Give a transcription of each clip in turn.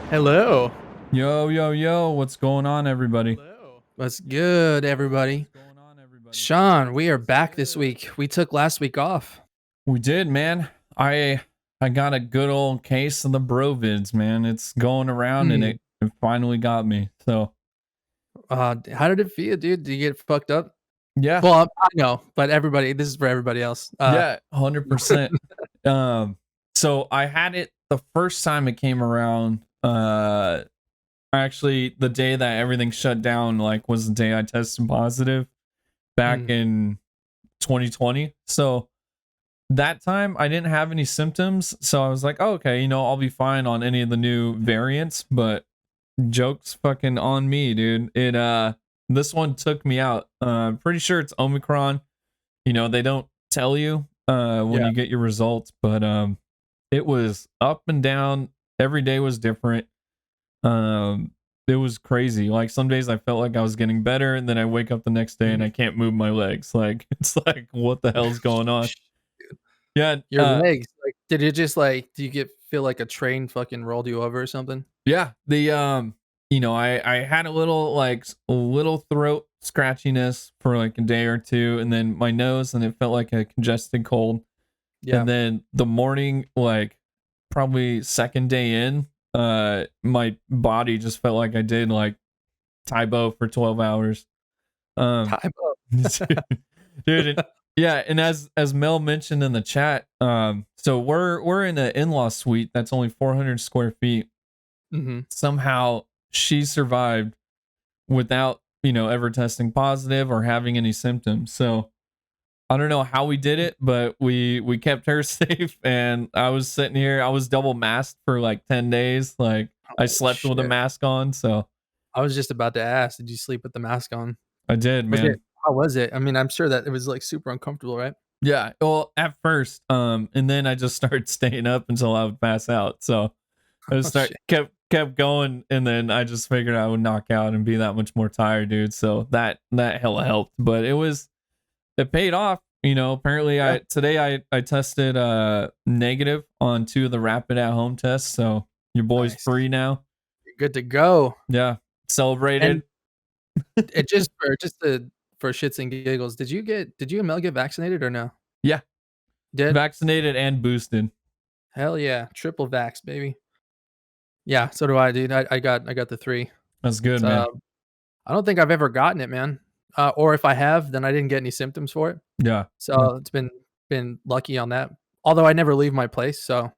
Hello. Yo, yo, yo, what's going on, everybody? Hello. What's good, everybody? Sean, we are back this week. We took last week off. We did, man. I got a good old case of the brovids, man. It's going around and Hmm. it finally got me. So How did it feel, dude? Did you get fucked up? yeah, Well, I know, but everybody, this is for everybody else. yeah, 100%. Um, so I had it the first time it came around. Actually the day that everything shut down, like was the day I tested positive back Mm, in 2020. So that time I didn't have any symptoms, so I was like, oh, okay, I'll be fine on any of the new variants, but jokes fucking on me, dude. This one took me out. I'm pretty sure it's Omicron. They don't tell you when yeah. you get your results, but it was up and down. Every day was different. Um it was crazy. Like some days I felt like I was getting better, and then I wake up the next day and Mhm. I can't move my legs. Like it's like what the hell's going on? Yeah, Your legs, like, did it just like, do you feel like a train fucking rolled you over or something? yeah. I had a little a little throat scratchiness for like a day or two, and then my nose, and it felt like a congested cold. Yeah. And then the morning, like probably second day in, my body just felt like I did like Tybo for 12 hours. Um, Time up. dude, yeah, and as Mel mentioned in the chat, so we're in an in-law suite that's only 400 square feet. Mhm. Somehow she survived without ever testing positive or having any symptoms. So I don't know how we did it, but we kept her safe. And I was sitting here, I was double masked for like 10 days. Like I Holy slept with a shit. mask on, so I was just about to ask, did you sleep with the mask on? I did, Was it man. how was it? I mean, I'm sure that it was, like, super uncomfortable, right? Yeah, well, at first, and then I just started staying up until I would pass out. So I just Oh, start shit. kept going, and then I just figured I would knock out and be that much more tired, dude. So that hella helped, but it paid off. Apparently Yeah. I tested negative on two of the rapid at home tests, so your boy's Nice. free now. You're good to go. Yeah, And celebrated. it just the for shits and giggles, did you and Mel get vaccinated or no? Yeah, Did? vaccinated and boosted. Hell yeah, triple vax, baby. Yeah, so do I, dude. I got the 3. That's good, So, man. I don't think I've ever gotten it, man. Or if I have, then I didn't get any symptoms for it. Yeah, So, it's been lucky on that. Although I never leave my place, so,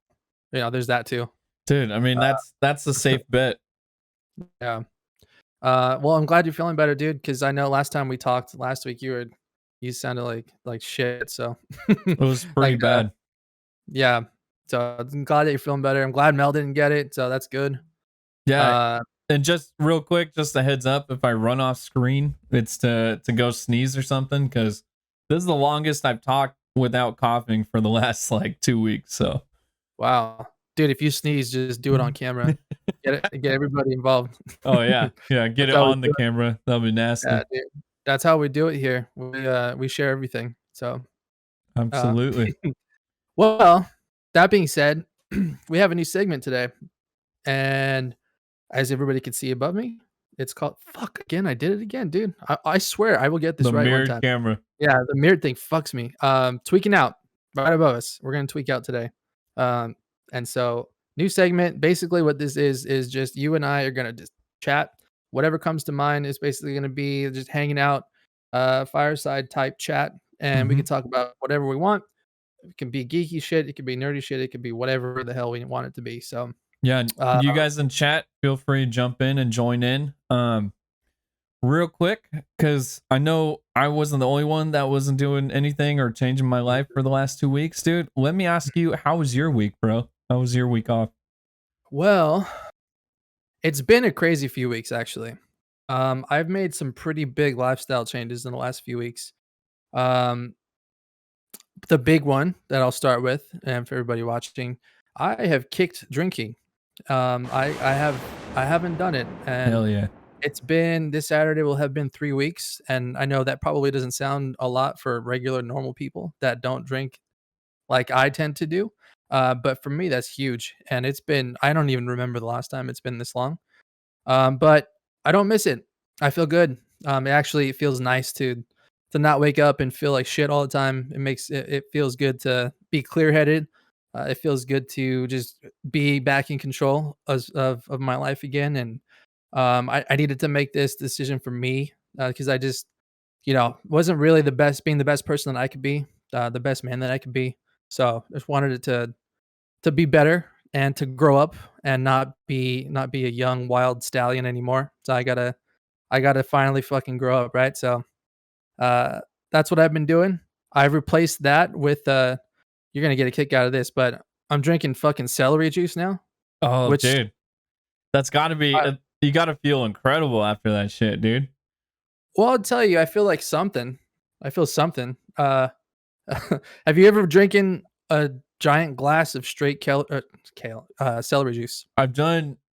there's that too. dude. I mean, Uh, that's a safe bet. yeah. Well, I'm glad you're feeling better, dude. Because I know last time we talked last week, you sounded like shit, so, It was pretty like, bad. yeah. So, I'm glad that you're feeling better. I'm glad Mel didn't get it, so that's good. Yeah, Uh, and just real quick, just a heads up: if I run off screen, it's to go sneeze or something, because this is the longest I've talked without coughing for the last like 2 weeks. So. wow. Dude, if you sneeze, just do it on camera. Get everybody involved. Oh yeah, yeah. Get That's it how we on the do it. camera. That'll be Yeah, nasty. dude. That's how we do it here. We share everything. So, uh, Absolutely. well, that being said, we have a new segment today, and as everybody can see above me, it's called fuck again, I did it again, dude. I swear I will get this The right one mirrored time. camera. Yeah, the mirrored thing fucks me. Tweaking out right above us. We're gonna tweak out today. Um, and so new segment. Basically, what this is just you and I are gonna just chat. Whatever comes to mind is basically gonna be just hanging out, fireside type chat, and we Hmm. can talk about whatever we want. It can be geeky shit. It could be nerdy shit. It could be whatever the hell we want it to be. So, Yeah, uh, you guys in chat, feel free to jump in and join in. Real quick, because I know I wasn't the only one that wasn't doing anything or changing my life for the last 2 weeks, dude. Let me ask you, how was your week, bro? How was your week off? well, it's been a crazy few weeks actually. I've made some pretty big lifestyle changes in the last few weeks. Um, the big one that I'll start with, and for everybody watching, I have kicked drinking. I haven't done it, and Hell yeah. it's been this Saturday will have been 3 weeks, and I know that probably doesn't sound a lot for regular normal people that don't drink like I tend to do. But for me, that's huge, and it's been I don't even remember the last time it's been this long. But I don't miss it. I feel good. It feels nice to not wake up and feel like shit all the time. It feels good to be clear headed. It feels good to just be back in control of my life again. And I needed to make this decision for me because I just wasn't really being the best person that I could be, the best man that I could be. So I just wanted it to be better and to grow up and not be a young wild stallion anymore. So I gotta finally fucking grow up, right? So uh that's what I've been doing. I've replaced that with you're gonna get a kick out of this, but I'm drinking fucking celery juice now, Oh, which dude, that's got to be. I, You got to feel incredible after that shit, dude. well, I'll tell you, I feel like something. I feel something. Have you ever drinking a giant glass of straight celery juice? I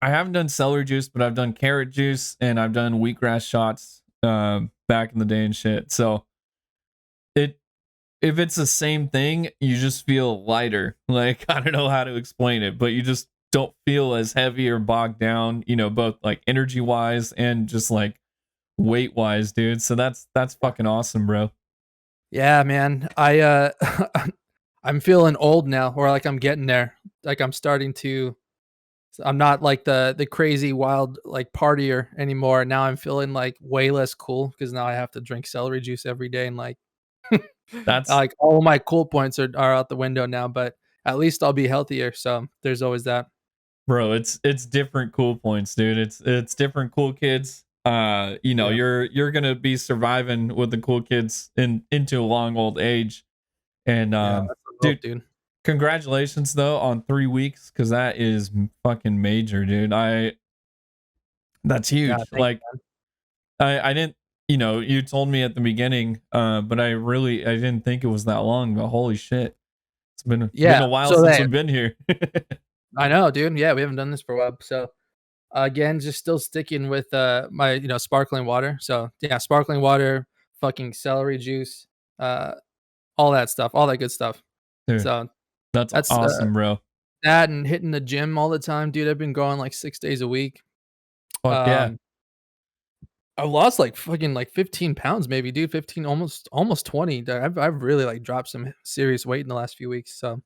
haven't done celery juice, but I've done carrot juice and I've done wheatgrass shots back in the day and shit. So it if it's the same thing, you just feel lighter. Like I don't know how to explain it, but you just don't feel as heavy or bogged down, both like energy wise and just like weight wise, dude. So that's fucking awesome, bro. Yeah, man. I'm feeling old now, or like I'm getting there. Like I'm not like the crazy wild like partier anymore. Now I'm feeling like way less cool because now I have to drink celery juice every day and That's like all my cool points are out the window now, but at least I'll be healthier. So there's always that. Bro, it's different cool points, dude. It's different cool kids. Yeah. You're gonna be surviving with the cool kids into a long old age. And Yeah, that's the hope, dude, dude. congratulations though on 3 weeks, because that is fucking major, dude. That's Yeah, huge. thank Like I didn't, you told me at the beginning, but I didn't think it was that long. But holy shit, it's been Yeah. a while So since that we've been here. I know, dude. Yeah, we haven't done this for a while. So again, just still sticking with my sparkling water. So yeah, sparkling water, fucking celery juice, uh, all that stuff, all that good stuff. Dude, So that's that's awesome, bro. that and hitting the gym all the time, dude. I've been going like 6 days a week. Fuck yeah. Um, I lost like fucking like 15 pounds, maybe, dude. 15, almost 20. I've really like dropped some serious weight in the last few weeks. So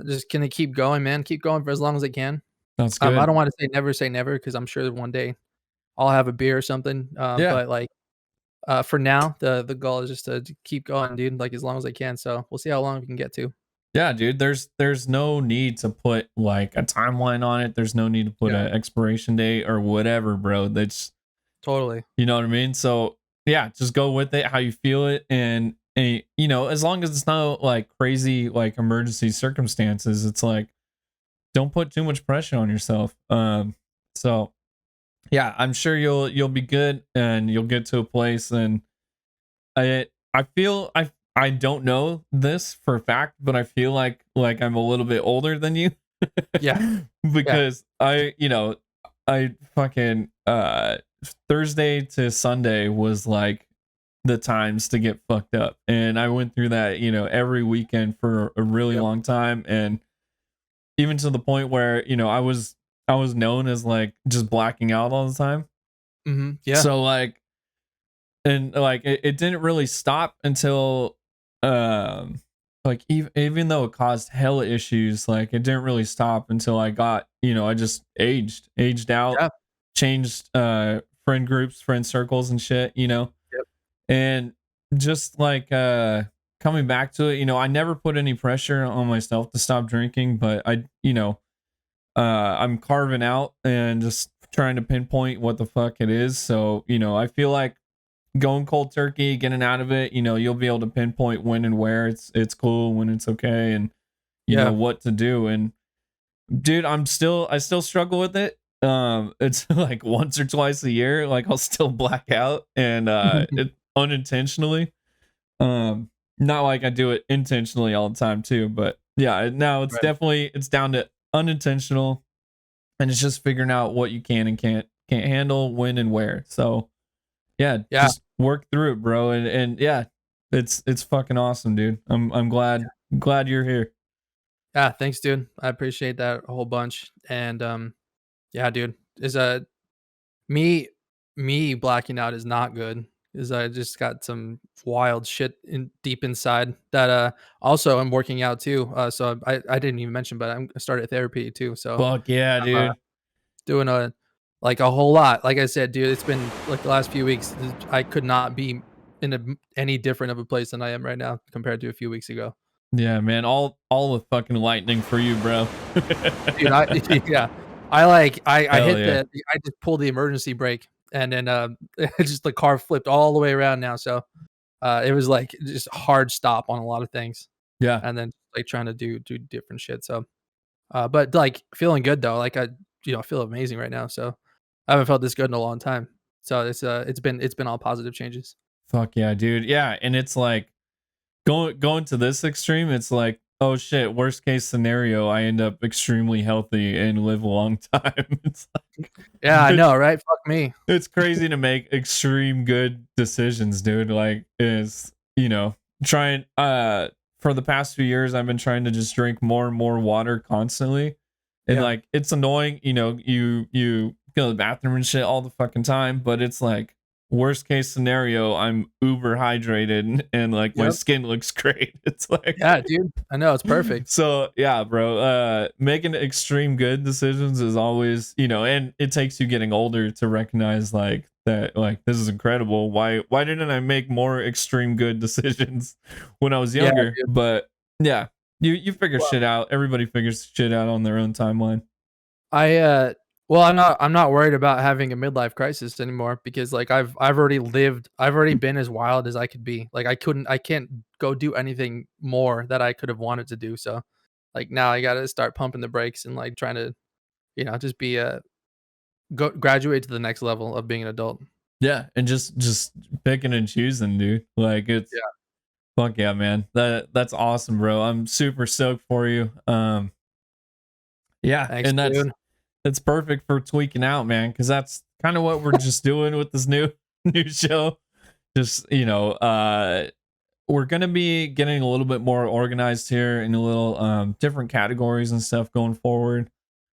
just gonna keep going, man. Keep going for as long as I can. That's I good. don't want to say never because I'm sure that one day I'll have a beer or something. Yeah. But like for now, the goal is just to keep going, dude. Like as long as I can. So we'll see how long we can get to. Yeah, dude, there's no need to put like a timeline on it. There's no need to put Yeah, an expiration date or whatever, bro. That's totally. you know what I mean? So, yeah, just go with it how you feel it and as long as it's not like crazy like emergency circumstances, it's like don't put too much pressure on yourself. So yeah, I'm sure you'll be good and you'll get to a place. And I feel I don't know this for a fact, but I feel like I'm a little bit older than you. Yeah, yeah, Because I fucking Thursday to Sunday was like the times to get fucked up, and I went through that every weekend for a really yep. long time. And even to the point where I was known as like just blacking out all the time. Yeah, So like, and like it didn't really stop until like even though it caused hella issues, like it didn't really stop until I got I just aged out, yeah, changed friend groups, friend circles and shit, yep. and just like coming back to it, I never put any pressure on myself to stop drinking, but I'm carving out and just trying to pinpoint what the fuck it is. So I feel like going cold turkey, getting out of it, you'll be able to pinpoint when and where it's cool, when it's okay, and Yeah. what to do. And dude, I still struggle with it. It's like once or twice a year, like I'll still black out and it unintentionally. Not like I do it intentionally all the time too, but yeah, now Right. it's down to unintentional, and it's just figuring out what you can and can't handle, when and where. So yeah, Yeah. just work through it, bro. And yeah, it's fucking awesome, dude. I'm glad you're here. Yeah, thanks, dude. I appreciate that a whole bunch. And yeah, dude, is me me blacking out is not good. Is I just got some wild shit in deep inside that also I'm working out too. So I didn't even mention, but I started therapy too. So Fuck yeah, I'm dude. doing a whole lot. Like I said, dude, it's been like the last few weeks. I could not be in any different of a place than I am right now compared to a few weeks ago. Yeah, man. All the fucking lightning for you, bro. Dude, I yeah. I Hell hit yeah. I just pulled the emergency brake and then, it just the car flipped all the way around now, so, it was, like, just a hard stop on a lot of things, Yeah. and then, like, trying to do different shit, so, but, like, feeling good though, like, I feel amazing right now, so I haven't felt this good in a long time. So it's been all positive changes. Fuck yeah, dude. Yeah, and it's like going to this extreme, it's like, oh shit, worst case scenario, I end up extremely healthy and live a long time. It's like Yeah, I it's know, right? Fuck me. it's crazy to make extreme good decisions, dude. Like is, trying for the past few years I've been trying to just drink more and more water constantly. And Yeah. like it's annoying, you go to the bathroom and shit all the fucking time, but it's like worst case scenario, I'm uber hydrated and like my Yep. skin looks great. It's like Yeah, dude. I know, it's perfect. so yeah, bro. Making extreme good decisions is always, and it takes you getting older to recognize like that, like this is incredible. Why didn't I make more extreme good decisions when I was Yeah, younger? dude. But yeah, you figure Well shit out. Everybody figures shit out on their own timeline. I well, I'm not worried about having a midlife crisis anymore because like I've already been as wild as I could be. Like I can't go do anything more that I could have wanted to do. So like now I got to start pumping the brakes and like trying to, just be go graduate to the next level of being an adult. Yeah, and just picking and choosing, dude. Like it's Yeah. fuck yeah, man. That's awesome, bro. I'm super stoked for you. Yeah, Thanks, and that's dude. It's perfect for tweaking out, man, because that's kind of what we're just doing with this new new show. Just we're gonna be getting a little bit more organized here in a little different categories and stuff going forward.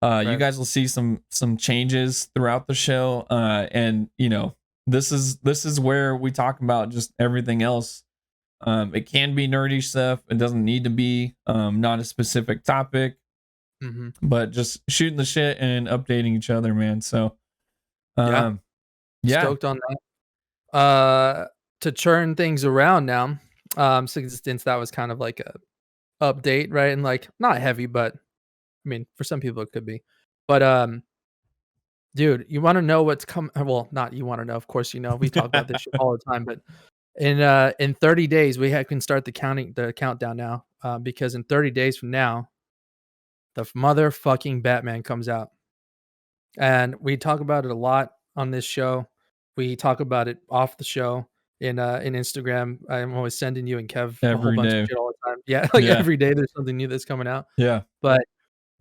You Right. guys will see some changes throughout the show, and this is where we talk about just everything else. It can be nerdy stuff. It doesn't need to be not a specific topic, Mhm. but just shooting the shit and updating each other, man. So, Yeah. um, yeah, Stoked on that. To turn things around now, since that was kind of like a update, right? And like not heavy, but I mean, for some people it could be. But dude, you want to know what's coming? Well, not you want to know. Of course, we talk about this shit all the time. But in 30 days, can start the countdown now. Because in 30 days from now, the motherfucking Batman comes out, and we talk about it a lot on this show. We talk about it off the show in Instagram. I'm always sending you and Kev a whole every bunch of day. shit all the time. Yeah, like Yeah, every day there's something new that's coming out. yeah, But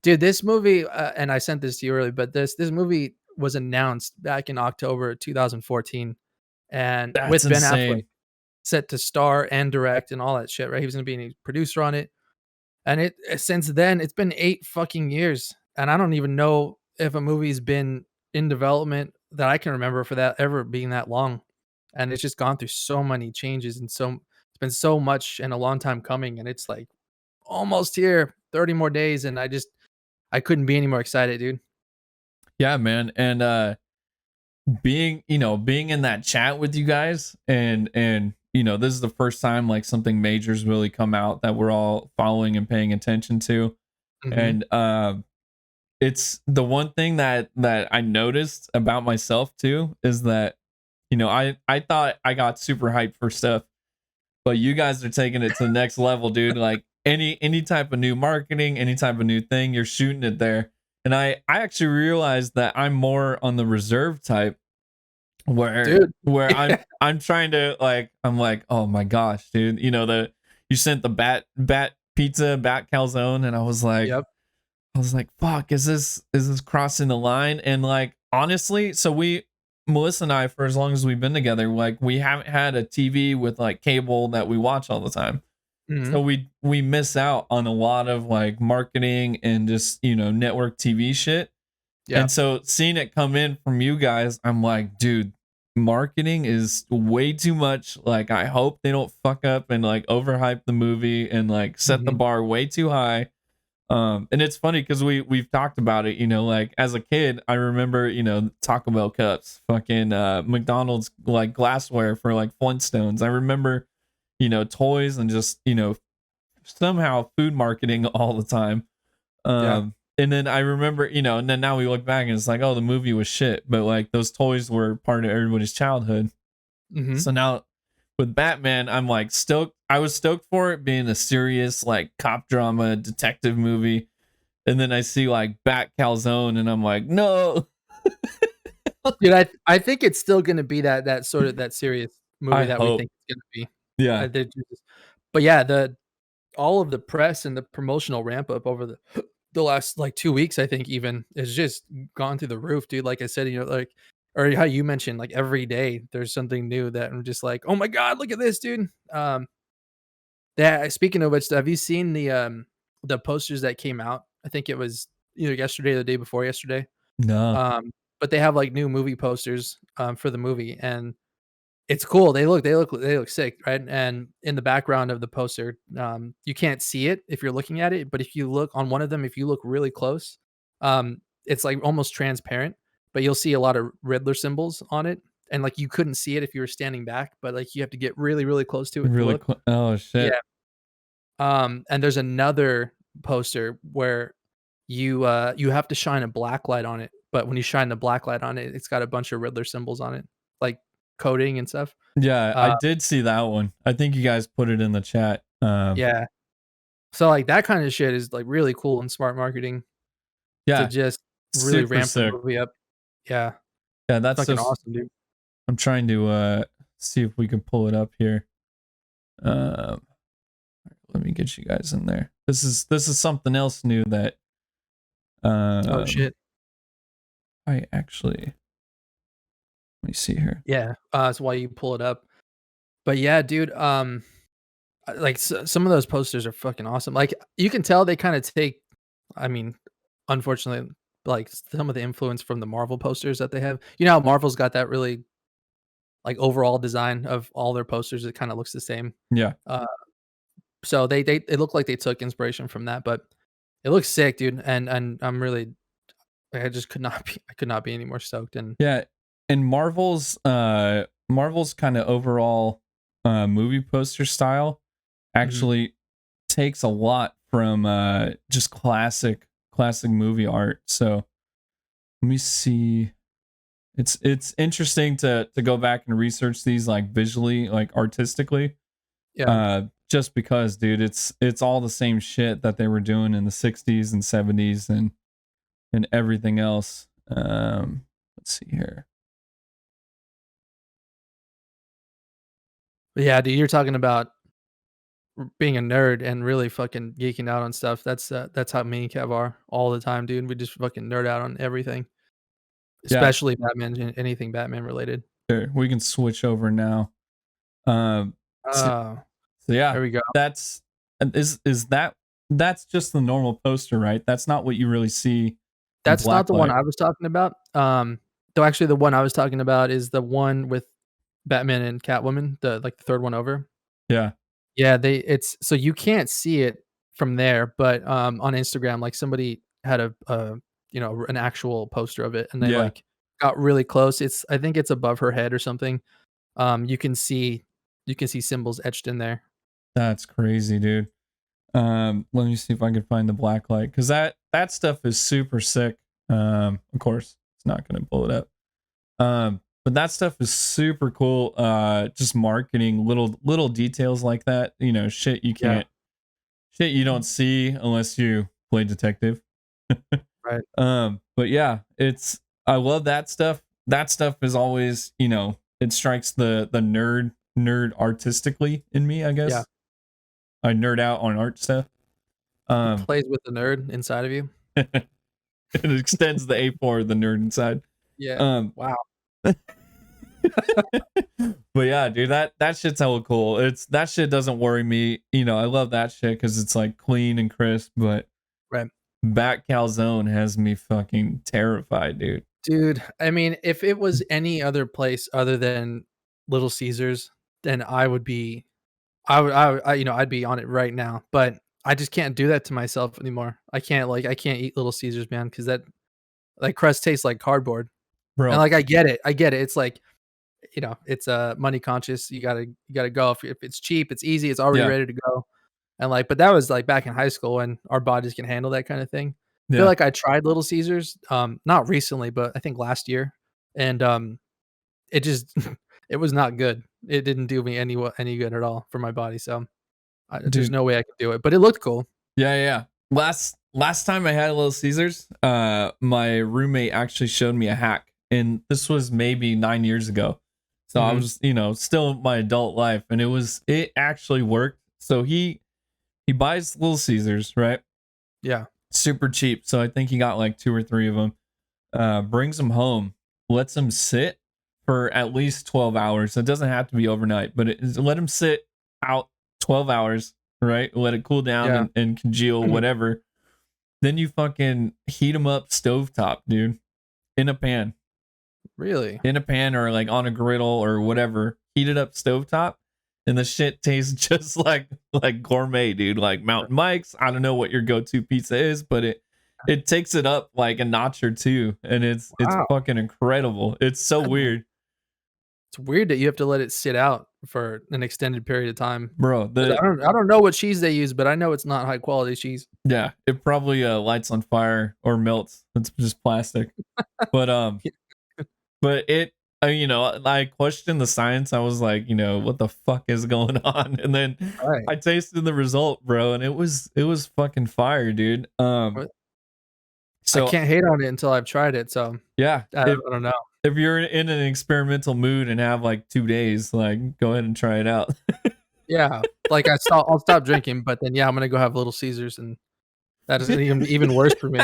dude, this movie, and I sent this to you earlier, but this movie was announced back in October 2014, and that's with Ben Affleck insane. set to star and direct and all that shit, right? He was gonna be a producer on it, and since then it's been 8 fucking years, and I don't even know if a movie's been in development that I can remember for that ever being that long, and it's just gone through so many changes and it's been so much and a long time coming, and it's like almost here, 30 more days, and I couldn't be any more excited, dude. Yeah, man, and being in that chat with you guys, and this is the first time like something major's really come out that we're all following and paying attention to, Mhm. and it's the one thing that I noticed about myself too is that I thought I got super hyped for stuff, but you guys are taking it to the next level, dude. Like any type of new marketing, any type of new thing, you're shooting it there. And I actually realized that I'm more on the reserve type where Dude. where I'm trying to like I'm like, oh my gosh, dude. You sent the bat pizza, bat calzone, and Yep. I was like, fuck, is this crossing the line? And like honestly, so Melissa and I, for as long as we've been together, like we haven't had a TV with like cable that we watch all the time. Mhm. So we miss out on a lot of like marketing and just, network TV shit. Yeah. And so seeing it come in from you guys, I'm like, dude, marketing is way too much. Like, I hope they don't fuck up and like overhype the movie and like set the Mhm. bar way too high. And it's funny because we've talked about it, like as a kid, I remember, Taco Bell cups, fucking McDonald's like glassware for like Flintstones. I remember, toys and just, somehow food marketing all the time. Yeah. And then I remember, and then now we look back and it's like, oh, the movie was shit, but like those toys were part of everybody's childhood. Mhm. So now with Batman, I'm like stoked. I was stoked for it being a serious like cop drama detective movie. And then I see like Bat Calzone and I'm like, no. Dude, I think it's still gonna be that sort of that serious movie I that we hope. think it's gonna be. Yeah. I did just but yeah, the all of the press and the promotional ramp up over the last, like, 2 weeks, I think even, is just gone through the roof, dude. Like I said, like or how you mentioned, like, every day there's something new that I'm just like, "Oh my god, look at this, dude." Yeah, speaking of which, have you seen the posters that came out? I think it was either yesterday or the day before yesterday. No. But they have, like, new movie posters, for the movie, and it's cool. They look sick, right? And in the background of the poster, you can't see it if you're looking at it, but if you look on one of them, if you look really close, it's, like, almost transparent, but you'll see a lot of Riddler symbols on it, and, like, you couldn't see it if you were standing back, but, like, you have to get really, really close to it to Really look. cool. Oh Yeah. shit. And there's another poster where you have to shine a black light on it, but when you shine the black light on it, it's got a bunch of Riddler symbols on it, like coding and stuff. Yeah, I Uh, did see that one. I think you guys put it in the chat. yeah. So, like, that kinda shit is, like, really cool and smart marketing to Yeah, just really super ramp the sick. movie up. Yeah. Yeah, that's Fucking just awesome, dude. I'm trying to see if we can pull it up here. Um let me get you guys in there. This is something else new that Oh, um shit. I actually let me see here. Yeah. That's why you pull it up. But yeah, dude, like, some of those posters are fucking awesome. Like, you can tell they kinda take I mean, unfortunately, like, some of the influence from the Marvel posters that they have. You know how Marvel's got that really, like, overall design of all their posters, it kinda looks the same. Yeah. Uh, so they it looked like they took inspiration from that, but it looks sick, dude, and I'm really I just could not be I could not be any more stoked, and Yeah, and Marvel's kind of overall movie poster style mhm. actually takes a lot from just classic movie art. So let me see. It's interesting to go back and research these like visually, like artistically. Yeah. Just because, dude, it's all the same shit that they were doing in the 60s and 70s and everything else. Let's see here. But yeah, dude, you're talking about being a nerd and really fucking geeking out on stuff. That's how me and Kev are all the time, dude. We just fucking nerd out on everything, Yeah, especially Batman and anything Batman related. sure. We can switch over now. Um, so, Oh, so yeah, there we go. that's is that's just the normal poster, right? That's not what you really see in That's not the one blacklight. I was talking about. Though actually the one I was talking about is the one with Batman and Catwoman, the 3rd one over. Yeah, Yeah, they it's so you can't see it from there, but, on Instagram, like, somebody had an actual poster of it, and they, yeah, like, got really close. I think it's above her head or something. You can see symbols etched in there. that's crazy, dude. Let me see if I can find the blacklight because that stuff is super sick. Of course, it's not gonna pull it up. But that stuff is super cool. Just marketing little details like that. Yeah, Shit you don't see unless you play detective. right. But yeah, I love that stuff. That stuff is always, it strikes the nerd artistically in me, I Yeah. guess. I nerd out on art stuff. It Um plays with the nerd inside of you. it extends the A4 of the nerd inside. Yeah. Um Wow. But yeah, dude, that shit's hella cool. That shit doesn't worry me. I love that shit because it's like clean and crisp. But Right. Bat Calzone has me fucking terrified, dude. Dude, I mean, if it was any other place other than Little Caesars, then I'd be I'd be on it right now, but I just can't do that to myself anymore. I can't eat Little Caesars, man, because that like crust tastes like cardboard. And Bro, like I get it. It's like, it's money conscious. You gotta go. If it's cheap, it's easy, it's already yeah, ready to go. And like, but that was like back in high school when our bodies can handle that kind of thing. I feel yeah. like I tried Little Caesars, not recently, but I think last year, and it just it was not good. It didn't do me any good at all for my body. So there's Dude, no way I could do it, but it looked cool. yeah. Last time I had a Little Caesars, my roommate actually showed me a hack, and this was maybe 9 years ago. So I Mhm. was, still in my adult life, and it actually worked. So he buys Little Caesars, right? Yeah. Super cheap. So I think he got like two or three of them. Brings them home, lets them sit for at least 12 hours. It doesn't have to be overnight, but let them sit out 12 hours, right? Let it cool down Yeah. and congeal, whatever. Then you fucking heat them up stovetop, dude, in a pan, Really? or like on a griddle or whatever. Heat it up stovetop, and the shit tastes just like gourmet, dude. Like Mountain Mike's. I don't know what your go-to pizza is, but it takes it up like a notch or two, and it's Wow. fucking incredible. It's so That's weird, It's weird that you have to let it sit out for an extended period of time. bro. 'Cause The I don't know what cheese they use, but I know it's not high quality cheese. Yeah, it probably lights on fire or melts. It's just plastic. But but I questioned the science. I was like, what the fuck is going on? And then Right. I tasted the result, bro, and it was fucking fire, dude. What I So can't hate on it until I've tried it, so yeah, I don't know. if you're in an experimental mood and have like 2 days, like go ahead and try it out. Yeah, like I'll stop drinking, but then, yeah, I'm gonna go have Little Caesars, and that is even worse for me.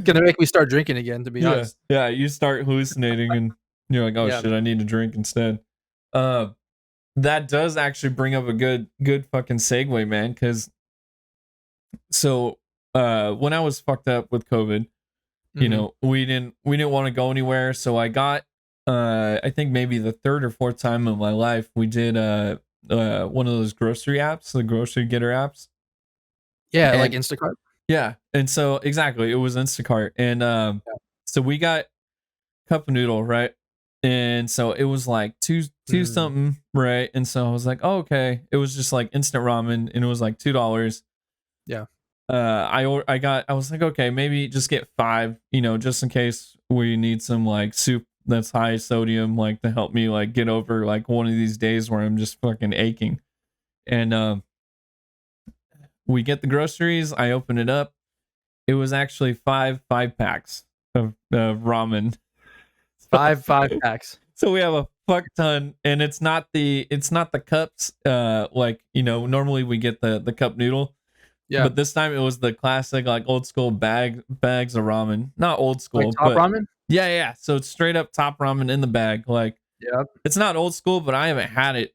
Gonna make me start drinking again, to be Yeah, honest. yeah. You start hallucinating, and you're like, oh Yeah. shit, I need to drink instead. Uh, that does actually bring up a good fucking segue, man. Because so when I was fucked up with COVID, Mhm. we didn't want to go anywhere. So I got I think maybe the third or fourth time in my life we did one of those grocery apps, the grocery getter apps. Yeah, like And Instacart? yeah, and so exactly, it was Instacart. And Yeah. so we got cup of noodle, right? And so it was like two Mm. something, right? And so I was like, oh, okay. It was just like instant ramen, and it was like $2. Yeah. I was like, okay, maybe just get five, just in case we need some like soup that's high sodium, like to help me like get over like one of these days where I'm just fucking aching. And we get the groceries. I open it up. It was actually five packs of ramen. 5 packs. So we have a fuck ton, and it's not the cups. Like normally we get the cup noodle, Yeah. but this time it was the classic like old school bags of ramen. Not old Like school, Top but Ramen? yeah. So it's straight up top ramen in the bag. Like Yep. it's not old school, but I haven't had it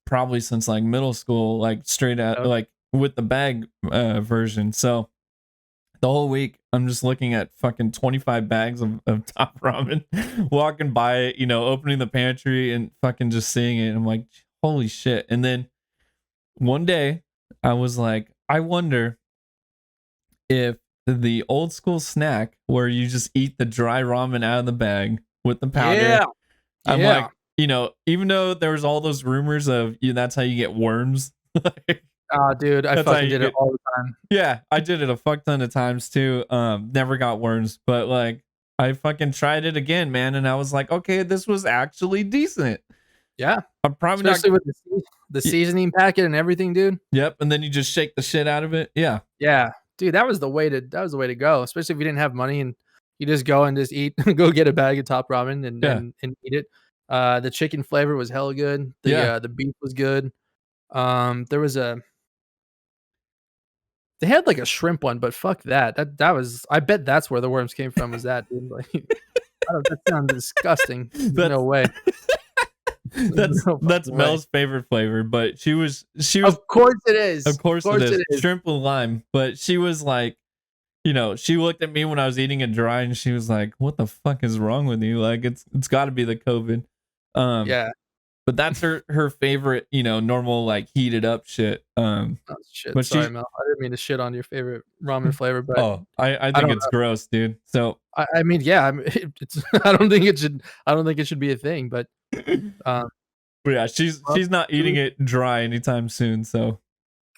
probably since like middle school, like straight out Yep. like with the bag version. So the whole week I'm just looking at fucking 25 bags of top ramen, walking by it, opening the pantry and fucking just seeing it. And I'm like, holy shit. And then one day I was like, I wonder if the old school snack where you just eat the dry ramen out of the bag with the powder. Yeah. I'm Yeah. like, even though there was all those rumors of that's how you get worms. Like, Oh, dude, I that's how fucking you did it get. all the time. Yeah, I did it a fuck ton of times too. Never got worms, but like I fucking tried it again, man, and I was like, okay, this was actually decent. Yeah. I'm probably not. Especially with the y- seasoning packet and everything, dude. Yep, and then you just shake the shit out of it. Yeah, Yeah. Dude, that was the way to go, especially if you didn't have money and you just go and just eat go get a bag of Top Ramen and yeah, eat it. The chicken flavor was hella good. yeah. The beef was good. There was a They had, like, a shrimp one, but fuck that. That was I bet that's where the worms came from was that, dude, like, I don't that sounds disgusting. There's That's no way. That's No that's fucking way. Mel's favorite flavor, but she was Of course it is. of Of course it course is it is. shrimp with lime, but she was like, she looked at me when I was eating it dry and she was like, "What the fuck is wrong with you? Like it's got to be the COVID." Um, Yeah. but that's her favorite, normal like heated up shit. Oh, shit. But Sorry, she Mel. I didn't mean to shit on your favorite ramen flavor, but oh, I I think don't it's gross, dude. So I mean, yeah, I mean, it's I don't think it should be a thing, but, um, but yeah, she's not eating food it dry anytime soon, so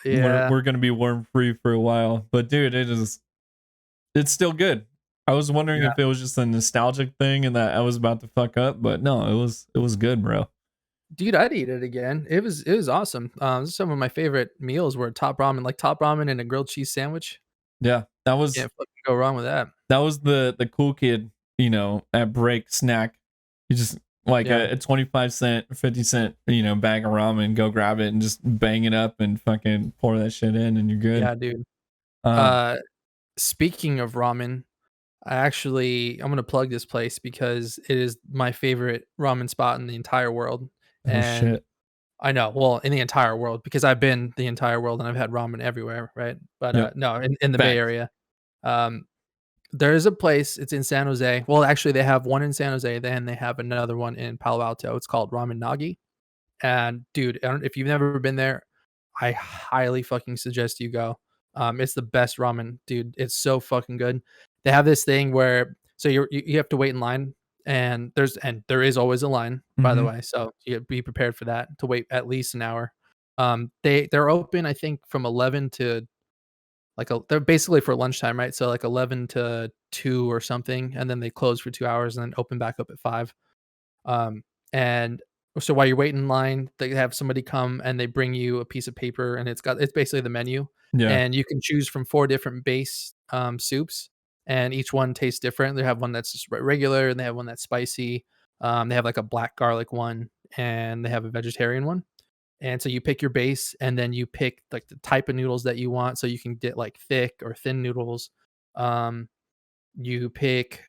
yeah, we're gonna be worm free for a while. But dude, it's still good. I was wondering yeah. if it was just a nostalgic thing and that I was about to fuck up, but no, it was good, bro. Dude, I'd eat it again. It was awesome. Some of my favorite meals were top ramen, like top ramen and a grilled cheese sandwich. Yeah, that was Can't fucking go wrong with that. that was the cool kid, at break snack. You just like Yeah. a 25 cent, 50 cent, bag of ramen, go grab it and just bang it up and fucking pour that shit in and you're good. Yeah, dude. Um, Uh, Speaking of ramen, I'm gonna plug this place because it is my favorite ramen spot in the entire world, oh and shit. I know, well, in the entire world because I've been the entire world and I've had ramen everywhere, right? But, Yep. no, in the Bay Facts. Area. Um, there is a place, it's in San Jose. Well, actually, they have one in San Jose, then they have another one in Palo Alto. It's called Ramen Nagi, and dude, I don't if you've never been there, I highly fucking suggest you go. It's the best ramen, dude. It's so fucking good. They have this thing where so you have to wait in line, and there is always a line, by the Mm-hmm. way. So you be prepared for that to wait at least an hour. They're open, I think, from 11 to they're basically for lunchtime, right? So like 11 to 2 or something, and then they close for 2 hours and then open back up at 5. Um, and so while you're waiting in line, they have somebody come and they bring you a piece of paper and it's basically the menu. Yeah. And you can choose from 4 different base soups, and each one tastes different. They have one that's just regular, and they have one that's spicy. They have like a black garlic one, and they have a vegetarian one. And so you pick your base, and then you pick like the type of noodles that you want. So you can get like thick or thin noodles. Um, you pick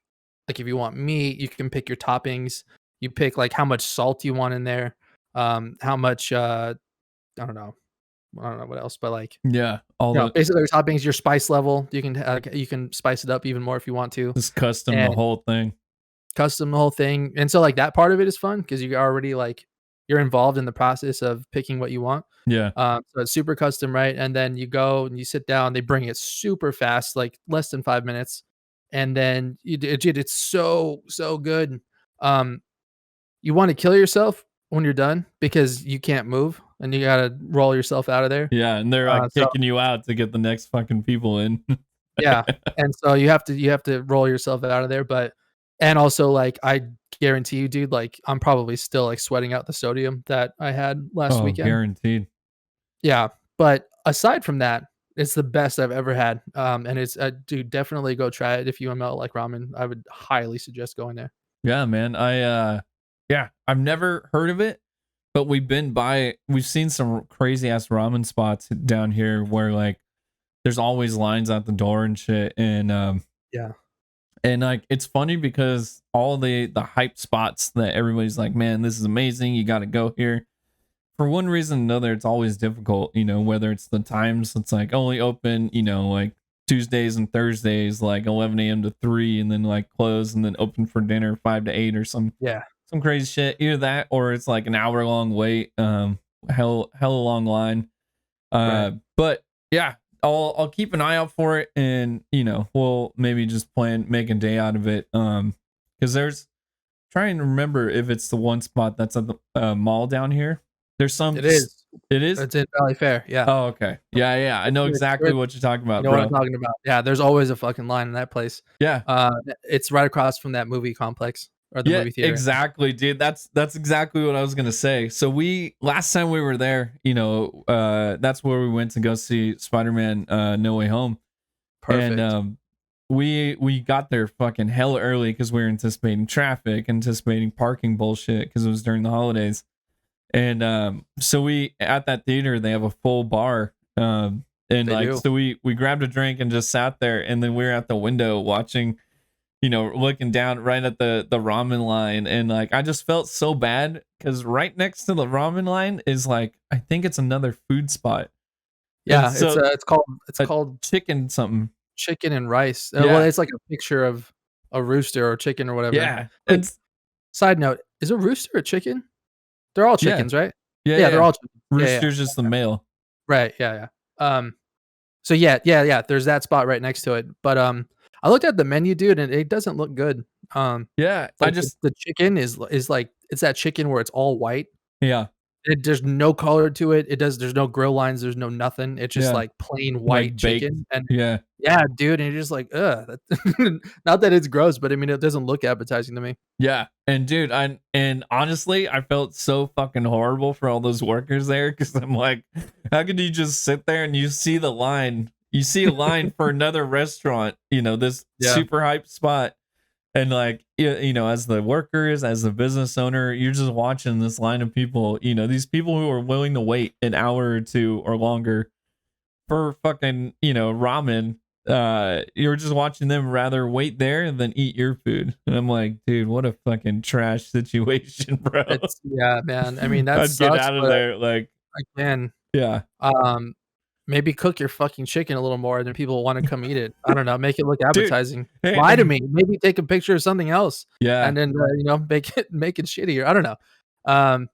like, if you want meat, you can pick your toppings. You pick, like, how much salt you want in there, how much, I don't know what else, but, like, Yeah. All the basically your toppings, your spice level, you can spice it up even more if you want to, just custom the and whole thing. custom the whole thing, and so, like, that part of it is fun because you already, like you're involved in the process of picking what you want. Yeah. So it's super custom, right? And then you go and you sit down, they bring it super fast, like less than 5 minutes, and then dude, it's so, so good. Um, you wanna kill yourself when you're done because you can't move and you gotta roll yourself out of there. Yeah. And they're like So kicking you out to get the next fucking people in. yeah, and so you have to roll yourself out of there, but and also, like, I guarantee you, dude, like, I'm probably still, like, sweating out the sodium that I had last Oh, weekend. guaranteed. Yeah, but aside from that, it's the best I've ever had, and it's dude, definitely go try it if you like ramen. I would highly suggest going there. Yeah, man. Yeah, I've never heard of it, but we've seen some crazy ass ramen spots down here where like there's always lines out the door and shit. Yeah, And like it's funny because all the hype spots that everybody's like, man, this is amazing, you gotta go here. For one reason or another, it's always difficult, whether it's the times it's like only open, like Tuesdays and Thursdays, like 11 a.m. to 3, and then like close and then open for dinner 5 to 8 or yeah, some crazy shit. Either that or it's like an hour long wait, hella long line. right. But yeah, I'll keep an eye out for it, and we'll maybe just make a day out of it. Because there's trying to remember if it's the one spot that's at the mall down here. There's some. It is. It is. It's in Valley Fair, yeah. Oh, okay. Yeah, yeah. I know It's exactly good. what you're talking You about, know what I'm bro. talking about. Yeah, there's always a fucking line in that place. Yeah. It's right across from that movie complex or the Yeah, movie theater. exactly, dude. That's exactly what I was gonna say. So we last time we were there, that's where we went to go see Spider-Man No Way Home. And Perfect. we got there fucking hella early because we were anticipating traffic, anticipating parking bullshit because it was during the holidays. And so we at that theater they have a full bar. And They like do. so we grabbed a drink and just sat there, and then we were at the window watching looking down right at the ramen line, and like I just felt so bad because right next to the ramen line is like I think it's another food spot. And Yeah, so it's a called chicken something. chicken and rice. Well, Yeah. it's like a picture of a rooster or chicken or whatever. Yeah. Wait, It's side note, is a rooster a chicken? They're all yeah. chickens, right? Yeah, Yeah, they're yeah. all chickens. Yeah, yeah. Rooster's just the male. Right, yeah, yeah. So yeah, there's that spot right next to it. But, I looked at the menu, dude, and it doesn't look good. Yeah. I Like, just the chicken is like it's that chicken where it's all white. yeah. There's no color to it. There's no grill lines, there's no nothing. It's just, Yeah. like, plain white Like baked. chicken, and Yeah. yeah, dude, and you're just like, "Ugh." That not that it's gross, but I mean, it doesn't look appetizing to me. Yeah. And dude, and honestly, I felt so fucking horrible for all those workers there because I'm like, how could you just sit there and you see the line? You see a line for another restaurant, this Yeah. super hype spot. And like, as the workers, as the business owner, you're just watching this line of people, these people who are willing to wait an hour or two or longer for fucking, ramen. You're just watching them rather wait there than eat your food. And I'm like, dude, what a fucking trash situation, bro. Yeah, man. I mean, that I'd get sucks, out of but there. Like, again, yeah. um, maybe cook your fucking chicken a little more, then people wanna come eat it. I don't know, make it look Dude. appetizing. Hey, Lie to me. Maybe take a picture of something else, yeah. and then, make it shittier. I don't know. Um,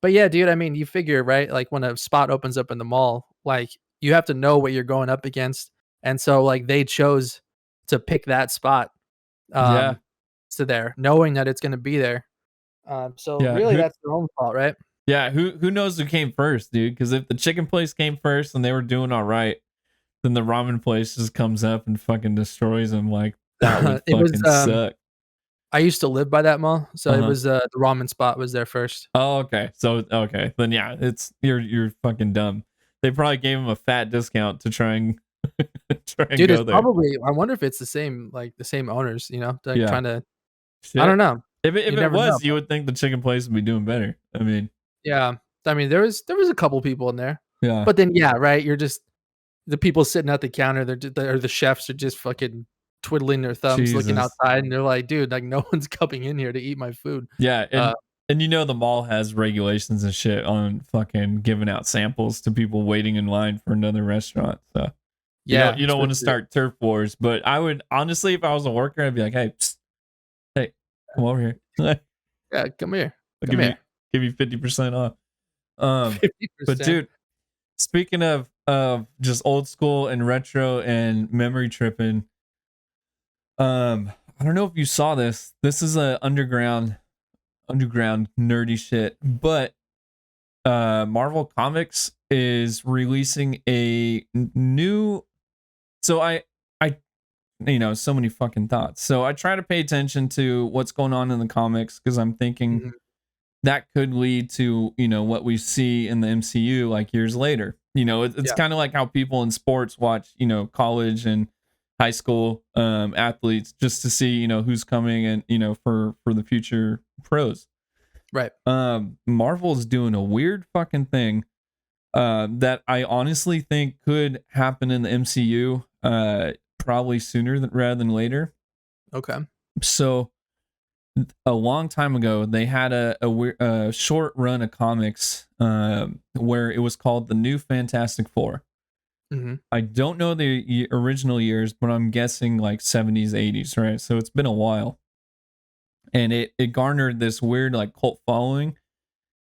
but yeah, dude, I mean, you figure, right? Like, when a spot opens up in the mall, like, you have to know what you're going up against, and so, like, they chose to pick that spot, Yeah. um, to there, knowing that it's gonna be there. So Yeah. really that's their own fault, right? Yeah. Who knows who came first, dude? Because if the chicken place came first and they were doing all right, then the ramen place just comes up and fucking destroys them. Like, that would It was, fucking suck. I used to live by that mall, so it Uh-huh. was, the ramen spot was there first. Oh, okay. So okay, then yeah, it's you're fucking dumb. They probably gave him a fat discount to try and Dude, go it's there. probably I wonder if it's the same owners, like, Yeah. trying to I Shit. don't know. If You it never know, was, you would think the chicken place would be doing better. I mean, yeah. I mean, there was a couple people in there, yeah. but then, yeah, right, you're just the people sitting at the counter, or the chefs are just fucking twiddling their thumbs, looking Jesus. outside, and they're like, "Dude, like, no one's coming in here to eat my food." Yeah, Uh, and the mall has regulations and shit on fucking giving out samples to people waiting in line for another restaurant. So yeah, you don't want to especially start turf wars, but I would honestly, if I was a worker, I'd be like, hey, psst, hey, come over here. I'll yeah, come here. Come give you here. 50% off. But 50%. dude, speaking of just old school and retro and memory tripping, I don't know if you saw this. This is a underground nerdy shit, but Marvel Comics is releasing a new. So I so many fucking thoughts. So I try to pay attention to what's going on in the comics because I'm thinking Mhm. that could lead to what we see in the MCU like years later. It's Yeah. kind of like how people in sports watch college and high school athletes just to see who's coming and for the future pros. Right. Marvel's doing a weird fucking thing that I honestly think could happen in the MCU probably sooner rather than later. Okay. So a long time ago, they had a short run of comics where it was called the New Fantastic Four. Mhm. I don't know the original years, but I'm guessing like 70s, 80s, right? So it's been a while. And it garnered this weird like cult following,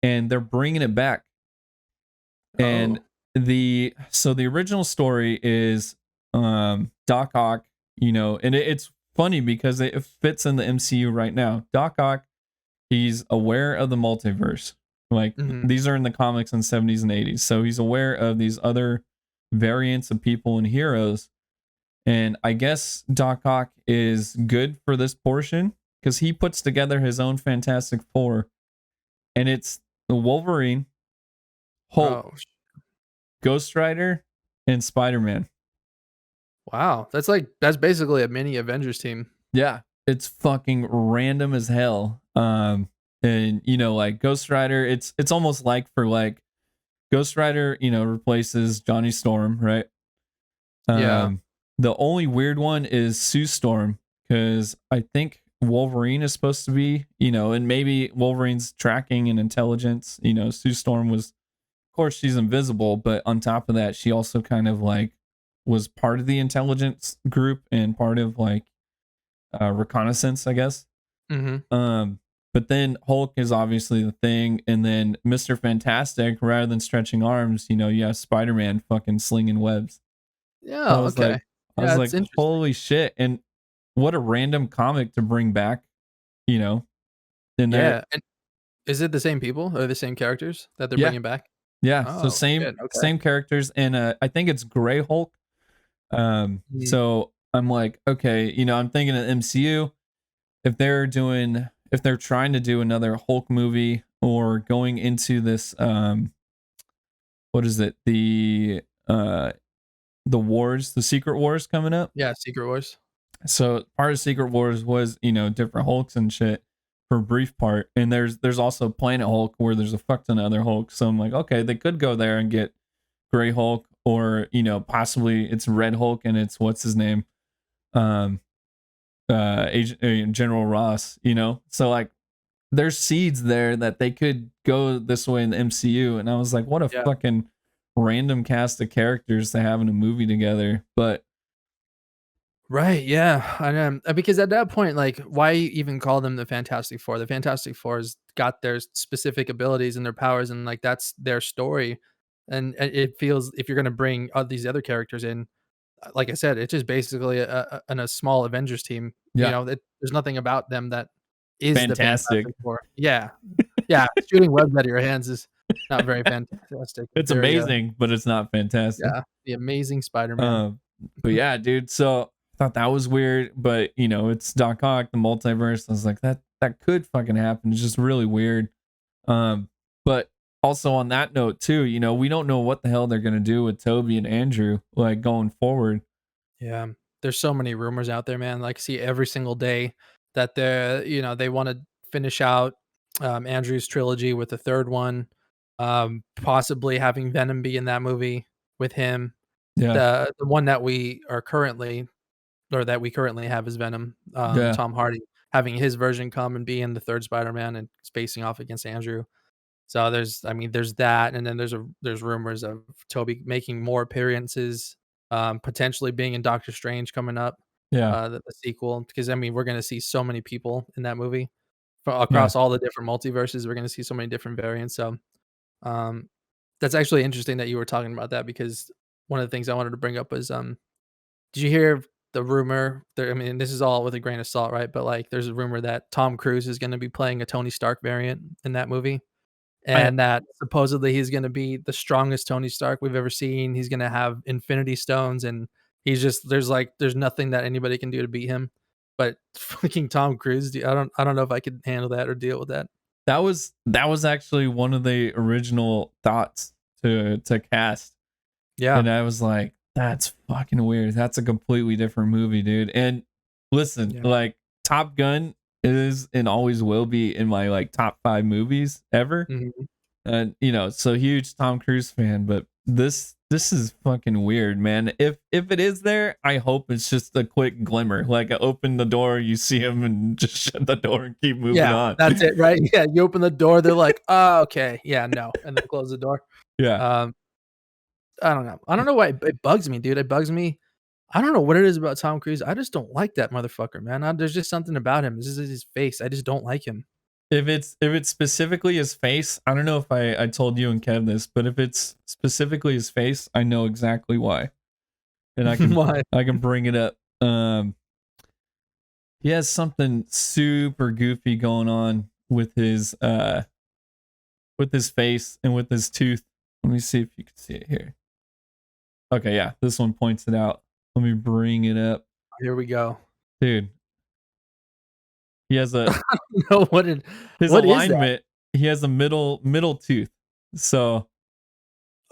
and they're bringing it back. And Oh. the original story is Doc Ock, and it's funny because it fits in the MCU right now. Doc Ock, he's aware of the multiverse. Like Mhm. these are in the comics in the 70s and 80s. So he's aware of these other variants of people and heroes. And I guess Doc Ock is good for this portion because he puts together his own Fantastic Four. And it's the Wolverine, Hulk, Oh, Ghost Rider, and Spider-Man. wow. That's basically a mini Avengers team. Yeah, it's fucking random as hell. And like Ghost Rider, it's almost like for like Ghost Rider, replaces Johnny Storm, right? Yeah. The only weird one is Sue Storm because I think Wolverine is supposed to be, and maybe Wolverine's tracking and intelligence. Sue Storm was, of course, she's invisible, but on top of that, she also kind of like was part of the intelligence group and part of like reconnaissance, I guess. Mm-hmm. But then Hulk is obviously the thing, and then Mr. Fantastic, rather than stretching arms, you have Spider-Man fucking slinging webs. Yeah. I was Okay. like, I Yeah, was it's like, interesting. holy shit! And what a random comic to bring back, you know. And that, Yeah. And is it the same people or the same characters that they're yeah, bringing back? yeah. So Oh same shit. Okay. same characters, and I think it's Gray Hulk. Mm, So I'm like, okay, I'm thinking of MCU. If they're trying to do another Hulk movie or going into this, what is it, the wars, the Secret Wars coming up. yeah. Secret Wars. So part of Secret Wars was different Hulks and shit for a brief part, and there's also Planet Hulk where there's a fuck ton of other Hulks. So I'm like, okay, they could go there and get Gray Hulk, or possibly it's Red Hulk and it's what's his name, um General Ross. So like there's seeds there that they could go this way in the MCU, and I was like, what a Yeah. fucking random cast of characters to have in a movie together. But Right. Yeah. And because at that point, like, why even call them the Fantastic Four? The Fantastic Four's got their specific abilities and their powers, and like that's their story. And it feels if you're gonna bring all these other characters in, like I said, it's just basically a small Avengers team. yeah, There's nothing about them that is the fantastic. Fantastic Four. Yeah, yeah. Shooting webs out of your hands is not very fantastic. It's It's very amazing, but it's not fantastic. yeah, the Amazing Spider-Man. Um, but yeah, dude. So I thought that was weird, but it's Doc Ock, the multiverse. I was like, that could fucking happen. It's just really weird. But also on that note too, we don't know what the hell they're gonna do with Toby and Andrew like going forward. Yeah, there's so many rumors out there, man. Like, see every single day that they want to finish out Andrew's trilogy with the third one, possibly having Venom be in that movie with him. Yeah, The one that we currently have is Venom. yeah, Tom Hardy having his version come and be in the third Spider-Man and facing off against Andrew. So there's that, and then there's rumors of Toby making more appearances, potentially being in Doctor Strange coming up, yeah, the sequel. Because we're gonna see so many people in that movie yeah, across all the different multiverses. We're gonna see so many different variants. So, um, that's actually interesting that you were talking about that because one of the things I wanted to bring up was, did you hear the rumor? There, this is all with a grain of salt, right? But like, there's a rumor that Tom Cruise is gonna be playing a Tony Stark variant in that movie. I And that supposedly he's gonna be the strongest Tony Stark we've ever seen. He's gonna have Infinity Stones, and he's just there's nothing that anybody can do to beat him. But fucking Tom Cruise, I don't know if I could handle that or deal with that. that was actually one of the original thoughts to cast, Yeah. and I was like, that's fucking weird. That's a completely different movie, dude. And listen, Yeah. like Top Gun is and always will be in my like top 5 movies ever. Mhm. And so huge Tom Cruise fan, but this is fucking weird, man. If it is there, I hope it's just a quick glimmer. Like I open the door, you see him, and just shut the door and keep moving Yeah, on. that's it, right? Yeah, you open the door, they're like, "Oh, okay. Yeah, no," and then close the door. Yeah. Um, I don't know. I don't know why it bugs me, dude. It bugs me. I don't know what it is about Tom Cruise. I just don't like that motherfucker, man. There's just something about him. This is his face. I just don't like him. If it's specifically his face, I don't know if I told you and Kev this, but if it's specifically his face, I know exactly why. And I can Why? I can bring it up. He has something super goofy going on with his face and with his tooth. Let me see if you can see it here. Okay, yeah, this one points it out. Let me bring it up. Here we go. Dude, he has a No, his what is that? alignment, he has a middle tooth. So,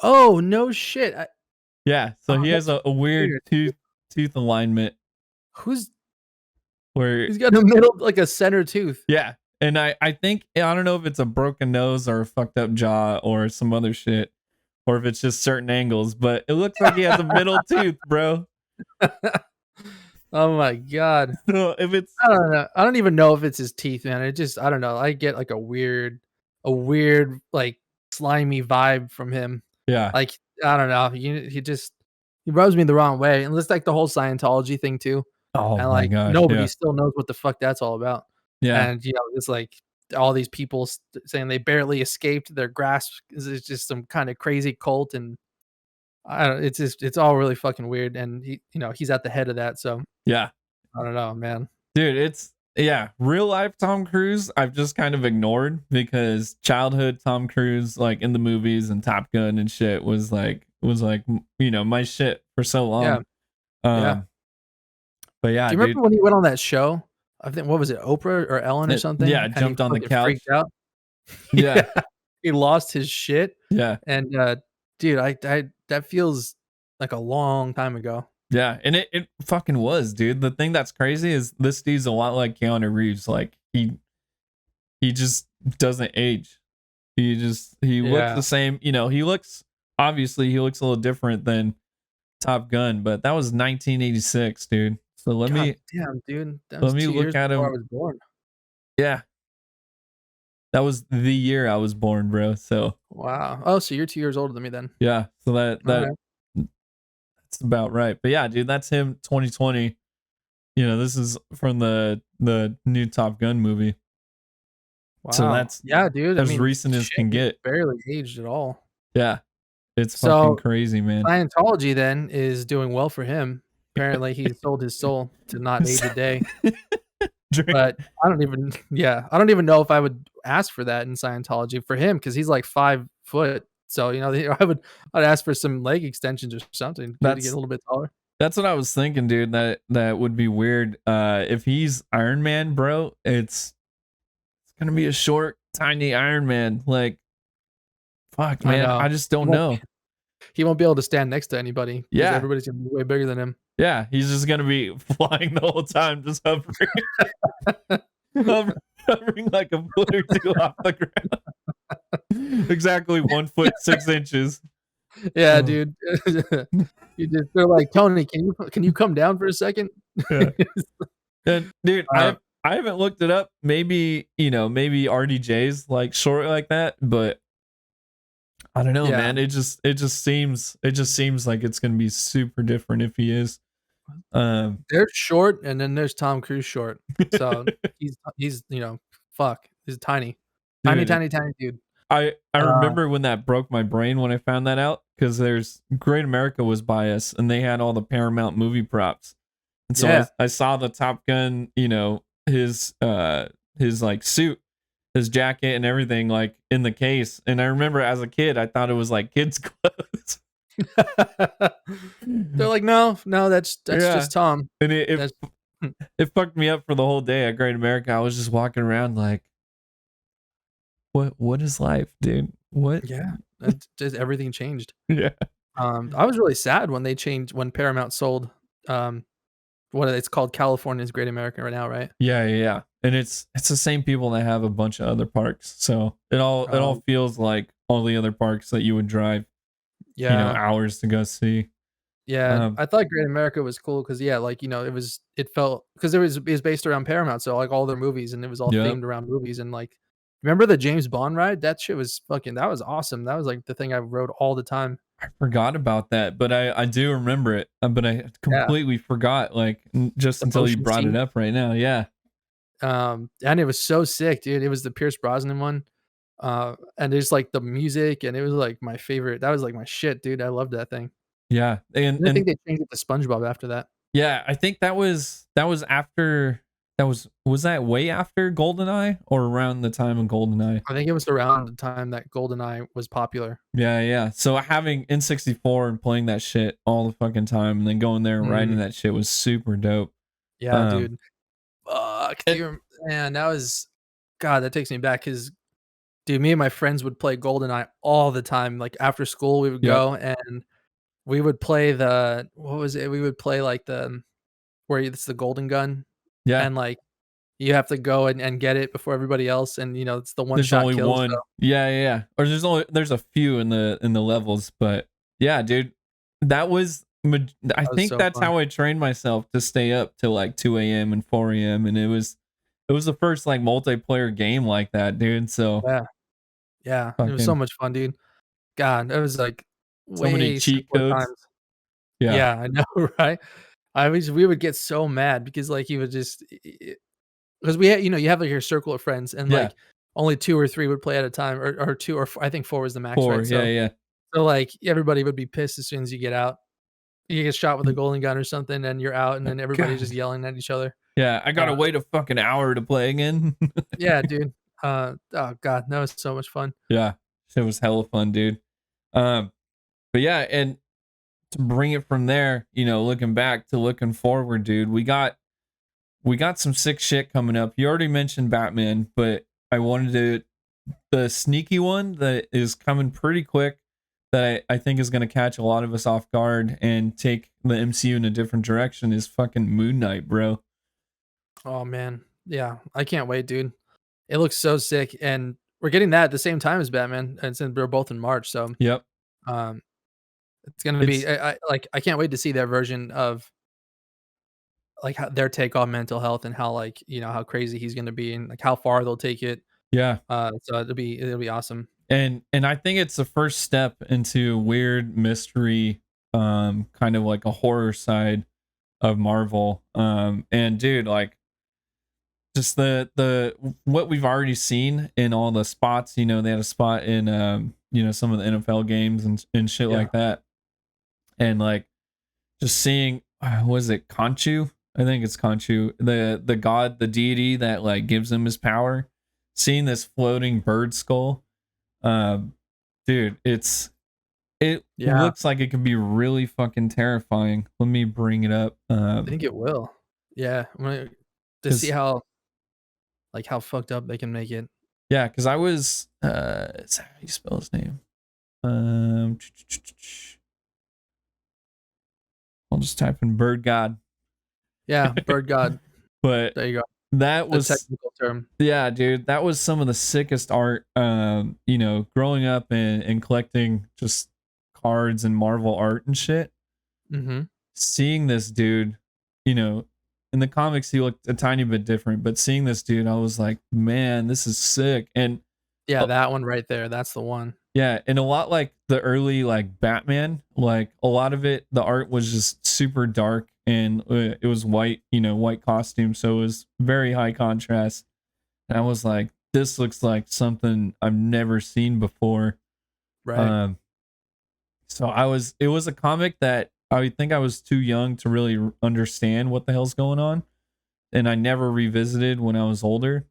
Oh, no shit. yeah, so Oh, he has that's a weird weird. tooth alignment Who's where he's got a middle like a center tooth. yeah, and I think I don't know if it's a broken nose or a fucked up jaw or some other shit or if it's just certain angles, but it looks like he has a middle tooth, bro. Oh my god. So if it's I don't know. I don't even know if it's his teeth, man. I don't know. I get like a weird, like slimy vibe from him. yeah. Like, I don't know. He rubs me the wrong way. And it's like the whole Scientology thing too. Oh And my like gosh. nobody Yeah. still knows what the fuck that's all about. Yeah. And it's like all these people saying they barely escaped their grasp. It's just some kind of crazy cult, and I don't. It's all really fucking weird. And he's at the head of that. So Yeah. I don't know, man. Dude, it's yeah, real life Tom Cruise I've just kind of ignored because childhood Tom Cruise like in the movies and Top Gun and shit was like my shit for so Yeah, long. yeah. Um but Do yeah, you dude. remember when he went on that show? I think what was it, Oprah or Ellen or Yeah, something? And he jumped on the fucking couch. freaked out. Yeah. Yeah, he lost his shit, Yeah. and, dude, I that feels like a long time ago. Yeah, and it fucking was, dude. The thing that's crazy is this dude's a lot like Keanu Reeves. Like he just doesn't age. He looks Yeah. the same. He looks a little different than Top Gun, but that was 1986, dude. So let God me damn, dude. That let was me 2 look years at before I him. was born. Yeah, that was the year I was born, bro. So Wow. Oh, so you're 2 years older than me then. yeah, so Alright. that's about right. But yeah, dude, that's him 2020. This is from the new Top Gun movie. So Wow. that's Yeah, dude, I as mean, recent as shit, can he's get. barely aged at all. Yeah, it's fucking So, crazy, man. Scientology then is doing well for him. Apparently, he sold his soul to not age a day. Drink. But I don't even yeah, I don't even know if I would ask for that in Scientology for him because he's like 5 foot. So, I'd ask for some leg extensions or something, dude, to get a That's little bit taller. that's what I was thinking, dude. That would be weird. If he's Iron Man, bro, it's gonna be a short, tiny Iron Man. Like, fuck, I man. know. I just He don't won't know. he won't be able to stand next to anybody because Yeah, everybody's gonna be way bigger than him. yeah. He's just gonna be flying the whole time, just hovering, hovering like a foot or two off the ground. Exactly 1 foot 6 inches. Yeah, Oh, dude. They're like, "Tony, can you come down for a second?" yeah. And dude, Uh, I haven't looked it up. Maybe, maybe RDJ's like short like that, but I don't know, yeah. man. It just seems like it's gonna be super different if he is. Um There's short, and then there's Tom Cruise short. So, he's, fuck, he's tiny. Tiny, dude, tiny, tiny dude. I Uh, remember when that broke my brain when I found that out because there's Great America was by us and they had all the Paramount movie props. And so yeah. I saw the Top Gun, his like suit, his jacket and everything like in the case. And I remember as a kid I thought it was like kids clothes. They're like, "No, no, that's Yeah. just Tom." And it, it That's it fucked me up for the whole day at Great America. I was just walking around like, what is life, dude? What? yeah, that's just everything changed. Yeah. I was really sad when Paramount sold, um, it's called California's Great America right now, right? Yeah, yeah, yeah. And it's the same people that have a bunch of other parks. So it all Um, feels like all the other parks that you would drive, yeah. hours to go see. Yeah, Um I thought Great America was cool because yeah, like, it felt because it was based around Paramount, so, like, all their movies, and it was all yep. themed around movies, and, like, remember the James Bond ride? That shit was that was awesome. That was, like, the thing I rode all the time. I forgot about that, but I do remember it. But I Yeah, completely forgot like just the until you motion brought it scene. up right now. Yeah. And it was so sick, dude. It was the Pierce Brosnan one, and there's, like, the music, and it was, like, my favorite. That was, like, my shit, dude. I loved that thing. Yeah. And And I think and they changed it to SpongeBob after that. yeah, I think that was after was that way after GoldenEye or around the time of GoldenEye? I think it was around the time that GoldenEye was popular. Yeah, yeah. So having N64 and playing that shit all the fucking time and then going there and riding Mhm. that shit was super dope. Yeah, Um dude. Fuck, and, man, that was God, that takes me back because, dude, me and my friends would play GoldenEye all the time, like, after school, we would yep. go and we would play the what was it? We would play, like, where it's the golden gun, Yeah. and, like, you have to go and get it before everybody else, and, it's the There's one-shot only kill, so one. Yeah, yeah, yeah. Or there's a few in the levels, but yeah, dude. That was I That was think so that's fun. how I trained myself to stay up till like 2 a.m. and 4 a.m. And it was the first like multiplayer game like that, dude. So Yeah, yeah, it was so fucking much fun, dude. God, it was like so many way cheat simpler codes. times. Yeah. Yeah, I know, right? We would get so mad because like he would just because we had, you have like your circle of friends and Yeah. like only 2 or 3 would play at a time or 2 or I think 4 was the max, Four. right? Yeah, So yeah. like everybody would be pissed as soon as you get out. You get shot with a Mm, golden gun or something and you're out and then everybody's just God. yelling at each other. Yeah, I gotta Uh, wait a fucking hour to play again. yeah, dude. Oh god, that was so much fun. Yeah. It was hella fun, dude. Um, but yeah, and to bring it from there, looking back to looking forward, dude, we got some sick shit coming up. You already mentioned Batman, but I wanted to the sneaky one that is coming pretty quick that I think is going to catch a lot of us off guard and take the MCU in a different direction is fucking Moon Knight, bro. Oh man. Yeah, I can't wait, dude. It looks so sick and we're getting that at the same time as Batman and since they're both in March, so Yep. um it's gonna be It's I can't wait to see their version of like how their take on mental health and how like, how crazy he's gonna be and like how far they'll take it. yeah. So it'll be awesome. And I think it's the first step into weird mystery kind of like a horror side of Marvel. And dude, like just the what we've already seen in all the spots, they had a spot in some of the NFL games and shit Yeah. like that. And like just seeing was it Conchu? I think it's Conchu, the god, the deity that like gives him his power. Seeing this floating bird skull, um, dude, it Yeah, looks like it could be really fucking terrifying. Let me bring it up, I think it will. Yeah, I'm gonna to see because how like how fucked up they can make it. yeah, because I was is that how you spell his name? Um, I'll just type in bird god, Yeah, bird god. but There you go. that The was technical term. yeah, dude, that was some of the sickest art. Growing up and collecting just cards and Marvel art and shit. Mhm. Seeing this dude, you know, in the comics he looked a tiny bit different, but seeing this dude, I was like, man, this is sick. And Yeah, uh, that one right there, that's the one. yeah, and a lot like the early like Batman, like a lot of it, the art was just super dark and it was white, white costume, so it was very high contrast. And I was like, this looks like something I've never seen before. Right. Um, so it was a comic that I think I was too young to really understand what the hell's going on, and I never revisited when I was older.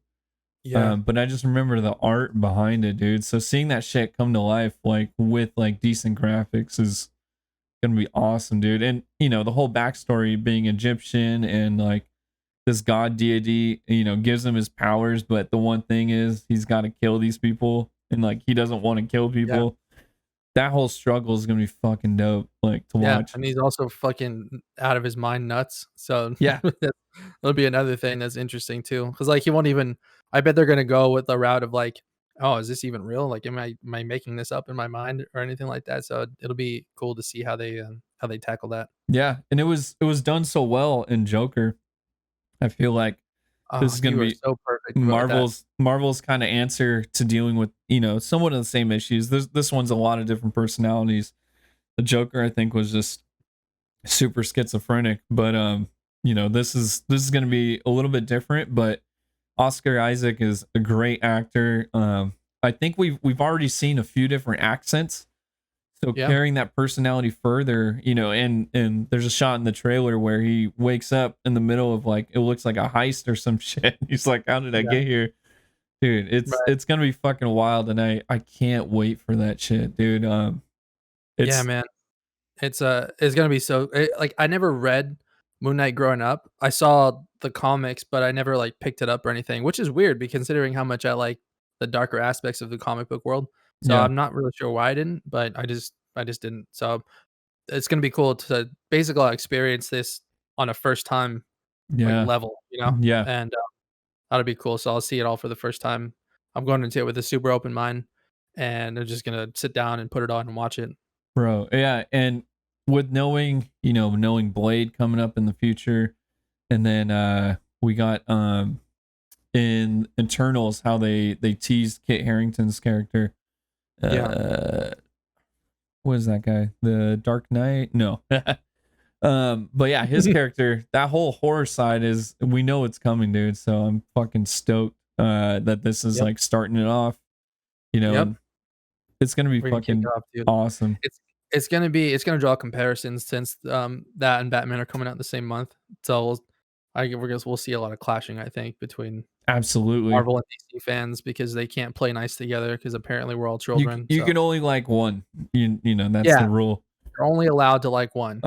Yeah. But I just remember the art behind it, dude. So seeing that shit come to life, like with like decent graphics, is gonna be awesome, dude. And the whole backstory being Egyptian and like this god deity, gives him his powers, but the one thing is he's got to kill these people, and like he doesn't want to kill Yeah. people. That whole struggle is gonna be fucking dope, like to Yeah, watch. and he's also fucking out of his mind nuts, so Yeah, that'll be another thing that's interesting too. Because like, he won't even I bet they're gonna go with the route of like, "Oh, is this even real? Like, am I making this up in my mind or anything like that?" So it'll be cool to see how they tackle that. yeah, and it was done so well in Joker. I feel like this Oh, is gonna you are be so perfect about that. Marvel's kind of answer to dealing with somewhat of the same issues. This one's a lot of different personalities. The Joker, I think, was just super schizophrenic, but this is going to be a little bit different. But Oscar Isaac is a great actor. I think we've already seen a few different accents, so Yeah, carrying that personality further, and there's a shot in the trailer where he wakes up in the middle of like it looks like a heist or some shit. He's like, how did I yeah, get here? Dude, right. it's gonna be fucking wild, and I can't wait for that shit, dude. Yeah, It's man. It's gonna be so like, I never read Moon Knight growing up. I saw the comics, but I never, like, picked it up or anything, which is weird considering how much I like the darker aspects of the comic book world. So, yeah, I'm not really sure why I didn't, but I just didn't. So, it's gonna be cool to basically experience this on a first time, like, yeah, level, yeah, and, that'll be cool. So, I'll see it all for the first time. I'm going into it with a super open mind, and I'm just gonna sit down and put it on and watch it. bro, yeah. And with knowing Blade coming up in the future, and then we got in Eternals how they teased Kit Harington's character. What is that guy? The Dark Knight? No. But yeah, his character, that whole horror side is, we know it's coming, dude. So I'm fucking stoked that this is like starting it off. It's gonna be fucking awesome. It's gonna draw comparisons since that and Batman are coming out the same month. So we'll see a lot of clashing, I think, between absolutely Marvel and DC fans because they can't play nice together because apparently we're all children. You can only like one. You know that's the rule. You're only allowed to like one.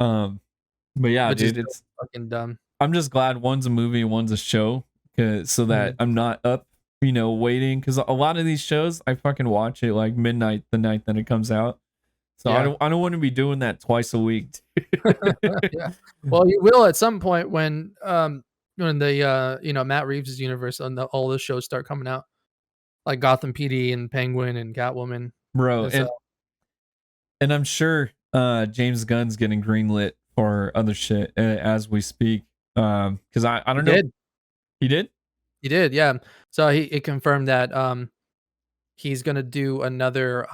But yeah, dude, it's fucking dumb. I'm just glad one's a movie, one's a show, so that I'm not up, waiting. Because a lot of these shows, I fucking watch it like midnight the night that it comes out. So I don't want to be doing that twice a week. Yeah. Well, you will at some point when the Matt Reeves' universe and all those shows start coming out, like Gotham PD and Penguin and Catwoman, bro. And I'm sure James Gunn's getting greenlit for other shit as we speak. Because I don't know. He did? He did, yeah. So he confirmed that he's gonna do another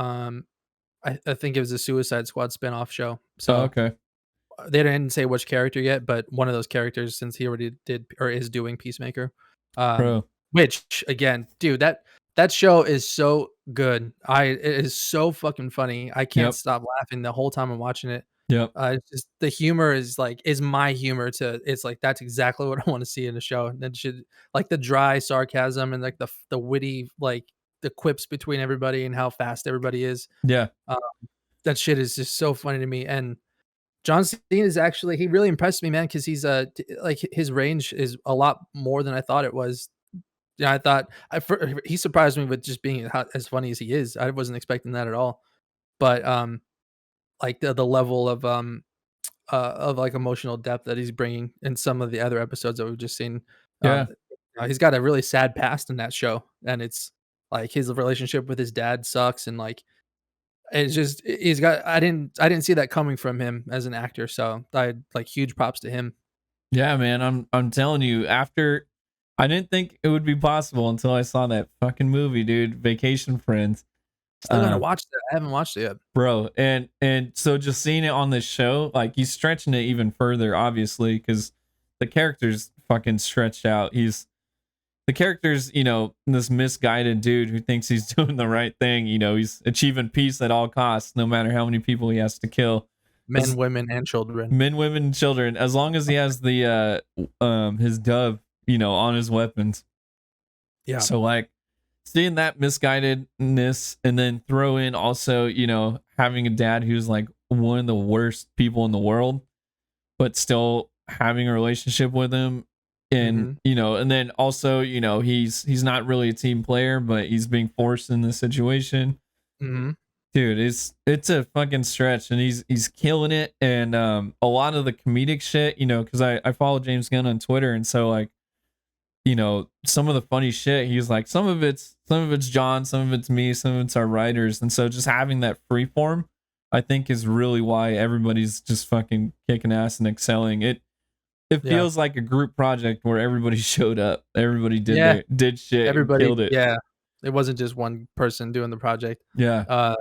I think it was a Suicide Squad spinoff show. So okay. They didn't say which character yet, but one of those characters, since he already did or is doing Peacemaker. Which again, dude, that show is so good. It is so fucking funny. I can't stop laughing the whole time I'm watching it. It's just the humor is my humor to. It's like that's exactly what I want to see in a show. And it should like the dry sarcasm and like the witty like the quips between everybody and how fast everybody is. Yeah, that shit is just so funny to me. And John Cena is actually he really impressed me, man, because he's like his range is a lot more than I thought it was. Yeah, I thought he surprised me with just being as funny as he is. I wasn't expecting that at all. But like the level of like emotional depth that he's bringing in some of the other episodes that we've just seen. He's got a really sad past in that show, and it's like his relationship with his dad sucks, and like it's just he's got. I didn't see that coming from him as an actor, so I like huge props to him. Yeah, man, I'm telling you, after I didn't think it would be possible until I saw that fucking movie, dude, Vacation Friends. Still gonna watch that. I haven't watched it yet, bro. And so just seeing it on this show, like he's stretching it even further, obviously, because the character's fucking stretched out. The character's, this misguided dude who thinks he's doing the right thing. He's achieving peace at all costs, no matter how many people he has to kill. Men, women, and children. Men, women, and children. As long as he has the his dove, on his weapons. Yeah. So like seeing that misguidedness, and then throw in also, having a dad who's like one of the worst people in the world, but still having a relationship with him. And and then also he's not really a team player, but he's being forced in this situation. Dude, it's a fucking stretch, and he's killing it. And a lot of the comedic shit, because I follow James Gunn on Twitter, and so like some of the funny shit, he's like some of it's John, some of it's me, some of it's our writers. And so just having that free form, I think, is really why everybody's just fucking kicking ass and excelling. It feels like a group project where everybody showed up. Everybody did shit. Everybody killed it. Yeah. It wasn't just one person doing the project. Yeah.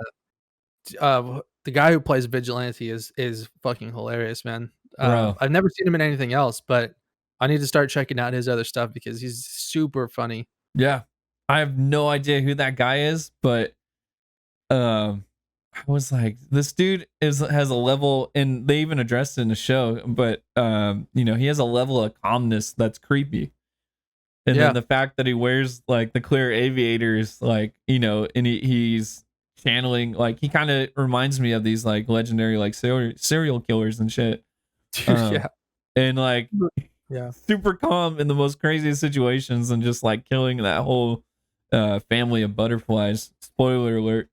The guy who plays Vigilante is fucking hilarious, man. I've never seen him in anything else, but I need to start checking out his other stuff because he's super funny. Yeah. I have no idea who that guy is, but I was like, this dude has a level, and they even addressed it in the show, but he has a level of calmness that's creepy. And then the fact that he wears like the clear aviators, like, and he's channeling, like, he kind of reminds me of these like legendary like serial killers and shit. And like super calm in the most craziest situations, and just like killing that whole family of butterflies. Spoiler alert.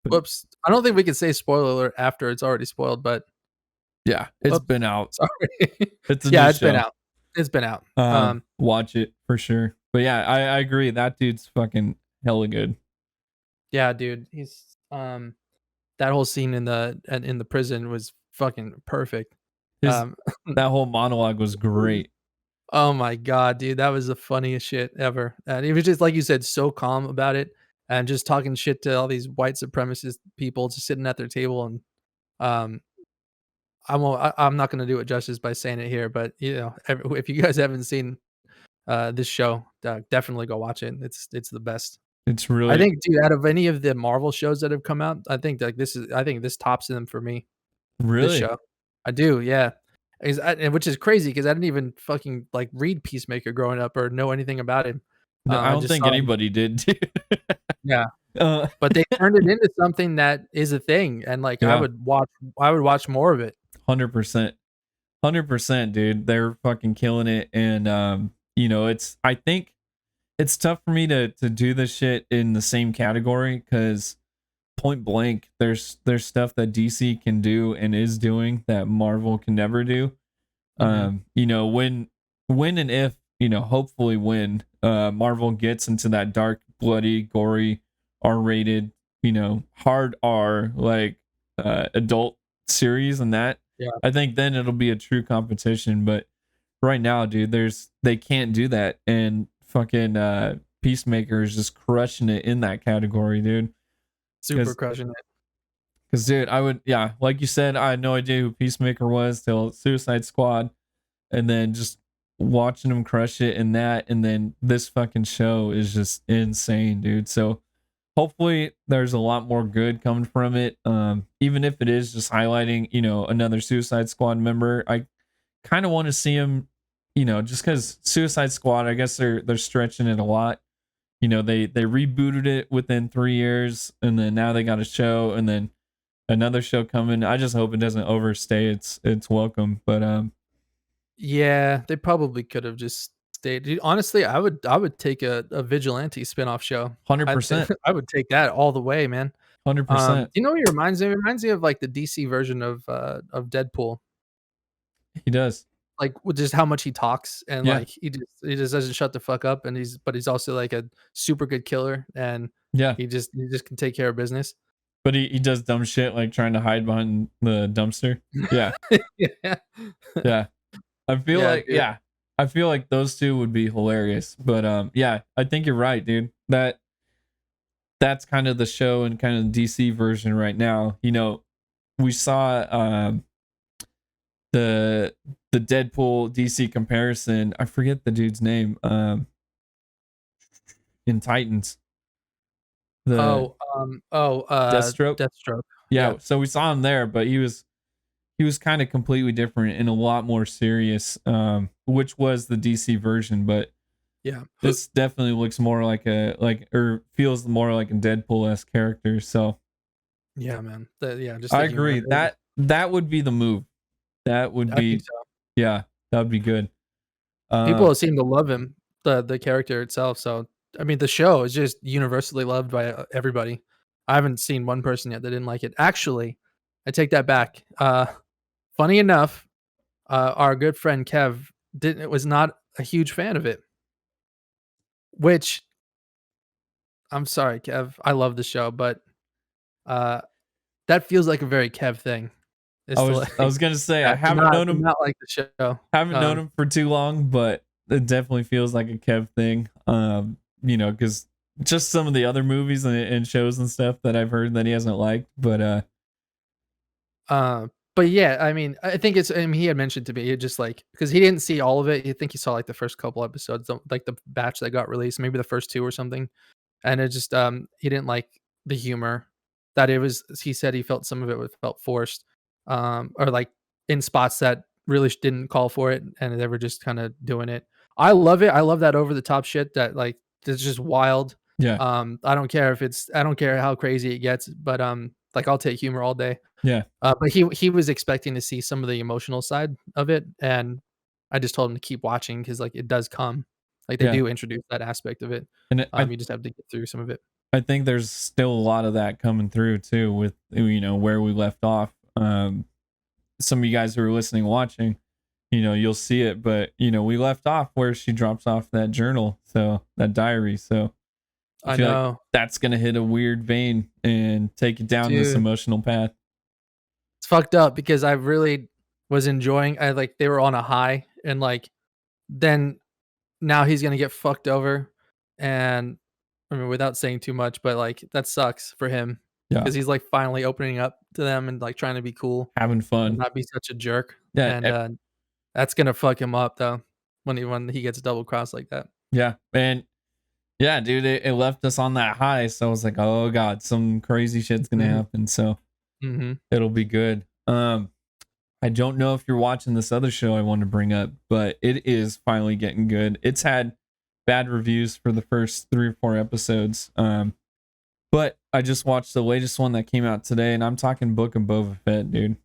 Whoops. I don't think we can say spoiler alert after it's already spoiled, but yeah, it's been out. Sorry. It's been out. It's been out. Watch it for sure. But yeah, I agree. That dude's fucking hella good. Yeah, dude. He's that that whole scene in the prison was fucking perfect. His Um, that whole monologue was great. oh my god, dude, that was the funniest shit ever. And he was just like you said, so calm about it, and just talking shit to all these white supremacist people just sitting at their table. And um, I'm not gonna do it justice by saying it here, but you know, if you guys haven't seen this show, definitely go watch it. It's the best. It's I really think, dude, out of any of the Marvel shows that have come out, I think this tops them for me. This really. show, I do, yeah. And which is crazy because I didn't even fucking like read Peacemaker growing up or know anything about him. No, I I don't just think saw him, anybody did. Dude. yeah. uh, But they turned it into something that is a thing, and like yeah, I would watch more of it. 100%, 100%, dude. They're fucking killing it, and it's. I think it's tough for me to do this shit in the same category because point blank, there's stuff that DC can do and is doing that Marvel can never do. Mhm. When and if, hopefully when Marvel gets into that dark, bloody, gory, R-rated, hard R, like adult series, and that, Yeah. I think then it'll be a true competition. But right now, dude, they can't do that, and fucking Peacemaker is just crushing it in that category, dude. Super crushing it. Because, dude, yeah, like you said, I had no idea who Peacemaker was till Suicide Squad, and then just watching him crush it in that, and then this fucking show is just insane, dude. So hopefully there's a lot more good coming from it. Even if it is just highlighting, another Suicide Squad member, I kind of want to see him, just because Suicide Squad, I guess they're stretching it a lot. They rebooted it within 3 years, and then now they got a show, and then another show coming. I just hope it doesn't overstay its welcome. But Yeah, they probably could have just stayed. Dude, honestly, I would take a vigilante spinoff show. hundred I percent, I would take that all the way, man. 100%. You know what he reminds me? It reminds me of like the DC version of Deadpool. He does. Like with just how much he talks and Yeah, like he just doesn't shut the fuck up, and he's also like a super good killer, and yeah. he just can take care of business. But he does dumb shit like trying to hide behind the dumpster. Yeah, Yeah. yeah. I feel Yeah, like dude. yeah, I feel like those two would be hilarious. But yeah, I think you're right, dude. That's kind of the show and kind of DC version right now. We saw the Deadpool DC comparison. I forget the dude's name. In Titans, the Deathstroke. Deathstroke. Yeah, Yep. so we saw him there, but he was kind of completely different and a lot more serious, which was the DC version. But Yeah. this definitely looks more or feels more like a Deadpool-esque character. So Yeah, man. Yeah, just I the humor. agree that would be the move. That would I think be, so. yeah, that would be good. People seem to love him, the character itself. So I mean, the show is just universally loved by everybody. I haven't seen one person yet that didn't like it. Actually, I take that back. Funny enough, our good friend Kev didn't was not a huge fan of it. Which I'm sorry, Kev. I love the show, but uh, that feels like a very Kev thing. I Is to was like, I was gonna say I yeah, haven't known to him not like the show. haven't known him for too long, but it definitely feels like a Kev thing. Because just some of the other movies and shows and stuff that I've heard that he hasn't liked. But But yeah, I mean, I think it's. I mean, he had mentioned to me, he just like because he didn't see all of it. I think he saw like the first couple episodes, like the batch that got released, maybe the first two or something. And it just he didn't like the humor that it was. He said he felt some of it felt forced, or like in spots that really didn't call for it, and they were just kind of doing it. I love it. I love that over the top shit that like it's just wild. yeah, I don't care how crazy it gets, but like I'll take humor all day. yeah, But he was expecting to see some of the emotional side of it, and I just told him to keep watching because like it does come, like they yeah. do introduce that aspect of it. And You just have to get through some of it. I think there's still a lot of that coming through too with where we left off. Some of you guys who are listening, watching, you'll see it, but we left off where she drops off that journal, so that diary. So I feel like know, that's gonna hit a weird vein and take you down this dude. emotional path. It's fucked up because I really was enjoying. I like they were on a high, and like then now he's gonna get fucked over, and I mean without saying too much, but like that sucks for him Yeah, because he's like finally opening up to them and like trying to be cool having and fun. not be such a jerk, Yeah, and that's gonna fuck him up though when he gets double crossed like that. yeah, and yeah, dude, it left us on that high. So I was like, oh god, some crazy shit's gonna Mhm, happen. So mhm. it'll be good. I don't know if you're watching this other show I want to bring up, but it is finally getting good. It's had bad reviews for the first 3 or 4 episodes. But I just watched the latest one that came out today, and I'm talking Book of Boba Fett, dude.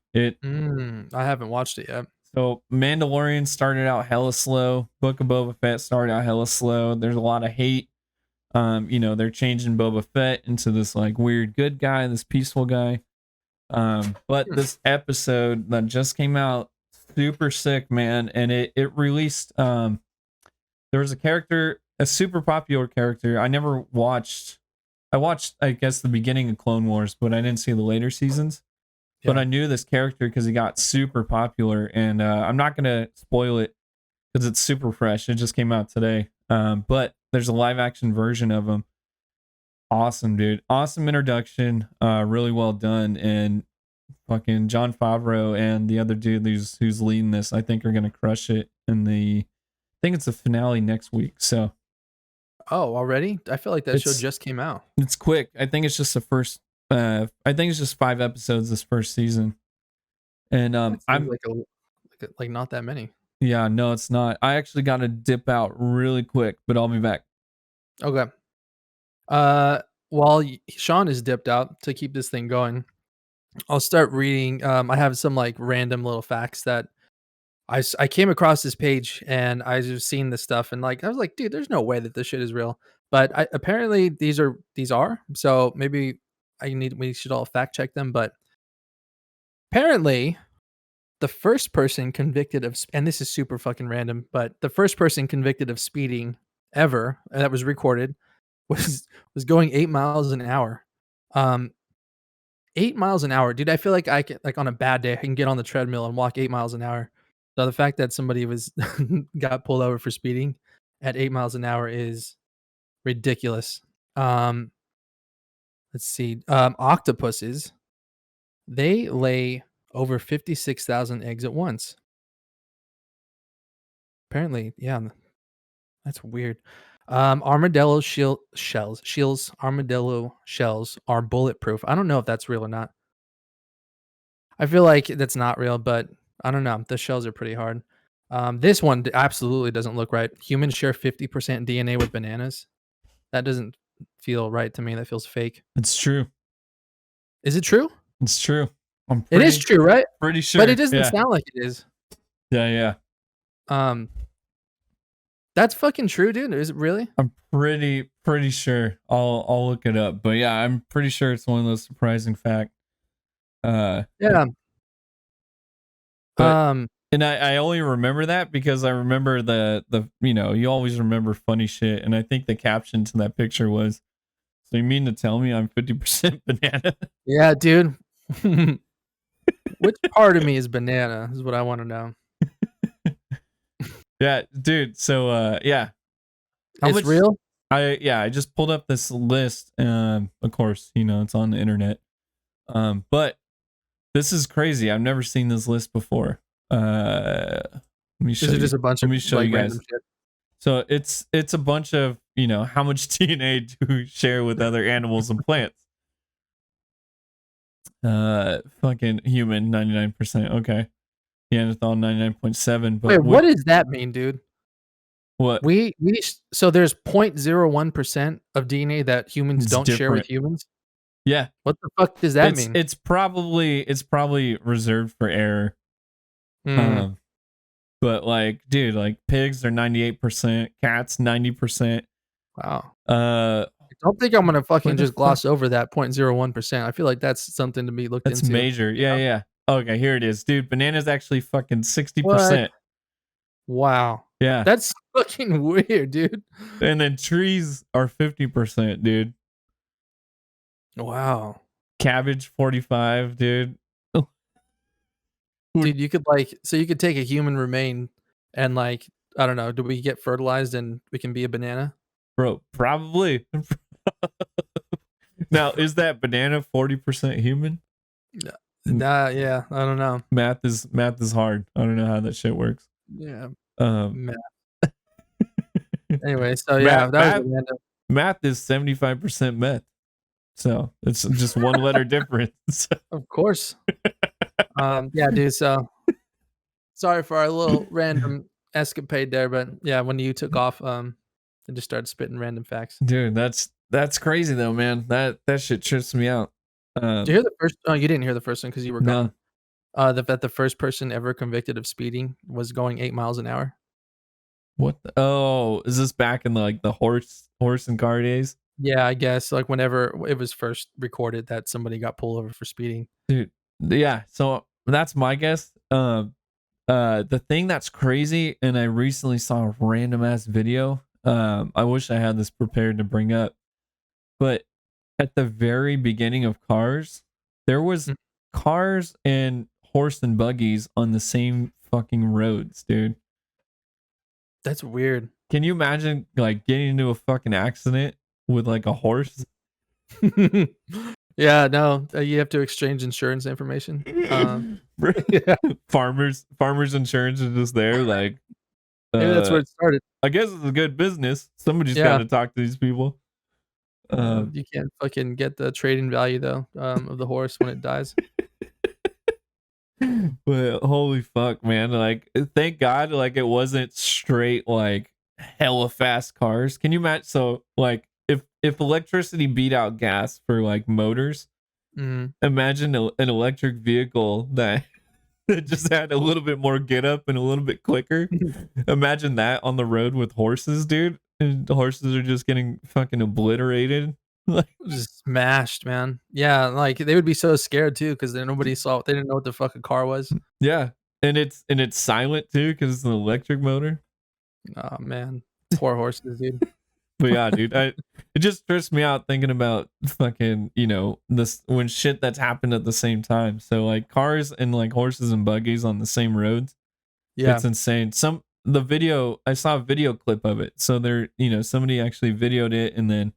I haven't watched it yet. So Mandalorian started out hella slow. Book of Boba Fett started out hella slow. There's a lot of hate. They're changing Boba Fett into this like weird good guy, this peaceful guy. But Hmm. this episode that just came out, super sick, man, and it released. There was a character, a super popular character. I watched, I guess, the beginning of Clone Wars, but I didn't see the later seasons. But Yeah. I knew this character because he got super popular, and I'm not gonna spoil it because it's super fresh. It just came out today. But there's a live action version of him. Awesome, dude. Awesome introduction. Really well done. And fucking John Favreau and the other dude who's leading this, I think are gonna crush it in the. I think it's the finale next week. So Oh, already? I feel like that show it's just came out. it's quick. I think it's just the first. I think it's just 5 episodes this first season. And That seems I'm like like not that many. yeah, no, it's not. I actually got to dip out really quick, but I'll be back. Okay. Uh, while Sean is dipped out to keep this thing going, I'll start reading. I have some like random little facts that I came across this page and I just seen this stuff and like I was like, dude, there's no way that this shit is real. But apparently these are. So maybe we should all fact check them. But apparently the first person convicted of and this is super fucking random, but the first person convicted of speeding ever that was recorded was going 8 miles an hour. Um, 8 miles an hour, dude, I feel like I can like, on a bad day, I can get on the treadmill and walk 8 miles an hour. So the fact that somebody was got pulled over for speeding at 8 miles an hour is ridiculous. Um, let's see, octopuses, they lay over 56,000 eggs at once. Apparently, yeah, that's weird. Armadillo armadillo shells are bulletproof. I don't know if that's real or not. I feel like that's not real, but I don't know. The shells are pretty hard. This one absolutely doesn't look right. Humans share 50% DNA with bananas. That doesn't feel right to me. That feels fake. It's true. Is it true? It's true. I'm It is true, right? pretty But it sure. doesn't Yeah. sound like it is. Yeah. Um, that's fucking true, dude. Is it really? I'm pretty sure. I'll look it up. But yeah, I'm pretty sure it's one of those surprising facts. Yeah. But Um, and I only remember that because I remember the you always remember funny shit, and I think the caption to that picture was, "So you mean to tell me I'm 50% banana?" yeah, dude. Which part of me is banana is what I want to know. Yeah, dude. So yeah. How It's much real? I just pulled up this list. Of course, it's on the internet. But this is crazy. I've never seen this list before. Let me show Is it you. just a bunch Let of me show like you guys. random shit? So it's a bunch of, how much DNA do we share with other animals and plants? Fucking human 99%. Okay. Neanderthal 99.7, but Wait, what does that mean, dude? what? So there's 0.01% of DNA that humans It's don't share with different. humans? Yeah. What the fuck does that It's mean? it's probably reserved for error. Hmm, Um but like, dude, like pigs are 98%, cats 90%. wow. Uh I don't think I'm gonna where fucking the just fuck? gloss over that 0.01%. I feel like that's something to be looked That's into. major. You Yeah, know? yeah. Okay, here it is. Dude, bananas actually fucking What? 60%. Wow. Yeah. That's fucking weird, dude. And then trees are 50%, dude. Wow. Cabbage 45, dude. Dude, you could so you could take a human remain and like, I don't know, do we get fertilized and we can be a banana? Bro, probably. Now, is that banana 40% human? Yeah. Yeah, I don't know. Math is hard. I don't know how that shit works. Yeah. Um Math. Anyway, so yeah, math, that was math, a random. math is 75% meth. So it's just one letter difference. Of course. Yeah, dude, so sorry for our little random escapade there, but yeah, when you took off, I just started spitting random facts. Dude, that's crazy though, man. That shit trips me out. Did you hear the first? Oh, you didn't hear the first one because you were No. gone. That the first person ever convicted of speeding was going 8 miles an hour. What? Oh, is this back in like the horse and car days? Yeah, I guess like whenever it was first recorded that somebody got pulled over for speeding. Dude, yeah. So that's my guess. The thing that's crazy, and I recently saw a random ass video. I wish I had this prepared to bring up, but at the very beginning of Cars, there was Mm. cars and horse and buggies on the same fucking roads, dude. That's weird. Can you imagine like getting into a fucking accident with like a horse? Yeah, no, you have to exchange insurance information. Yeah, Farmers insurance is just there like maybe that's where it started. I guess it's a good business. Somebody's got Yeah, to talk to these people. you can't fucking get the trading value though of the horse when it dies. But holy fuck, man! Like, thank God, like it wasn't straight like hella fast cars. Can you imagine? So, like, if electricity beat out gas for like motors, Mhm. imagine an electric vehicle that that just had a little bit more get up and a little bit quicker. Imagine that on the road with horses, dude. And the horses are just getting fucking obliterated. Like, Just smashed, man. Yeah, like they would be so scared too because nobody saw. They didn't know what the fuck a car was. yeah, and it's silent too because it's an electric motor. Oh man, poor horses, dude. But yeah, dude, it just trips me out thinking about fucking, this when shit that's happened at the same time. So like cars and like horses and buggies on the same roads. Yeah, It's insane. The video, I saw a video clip of it. So somebody actually videoed it, and then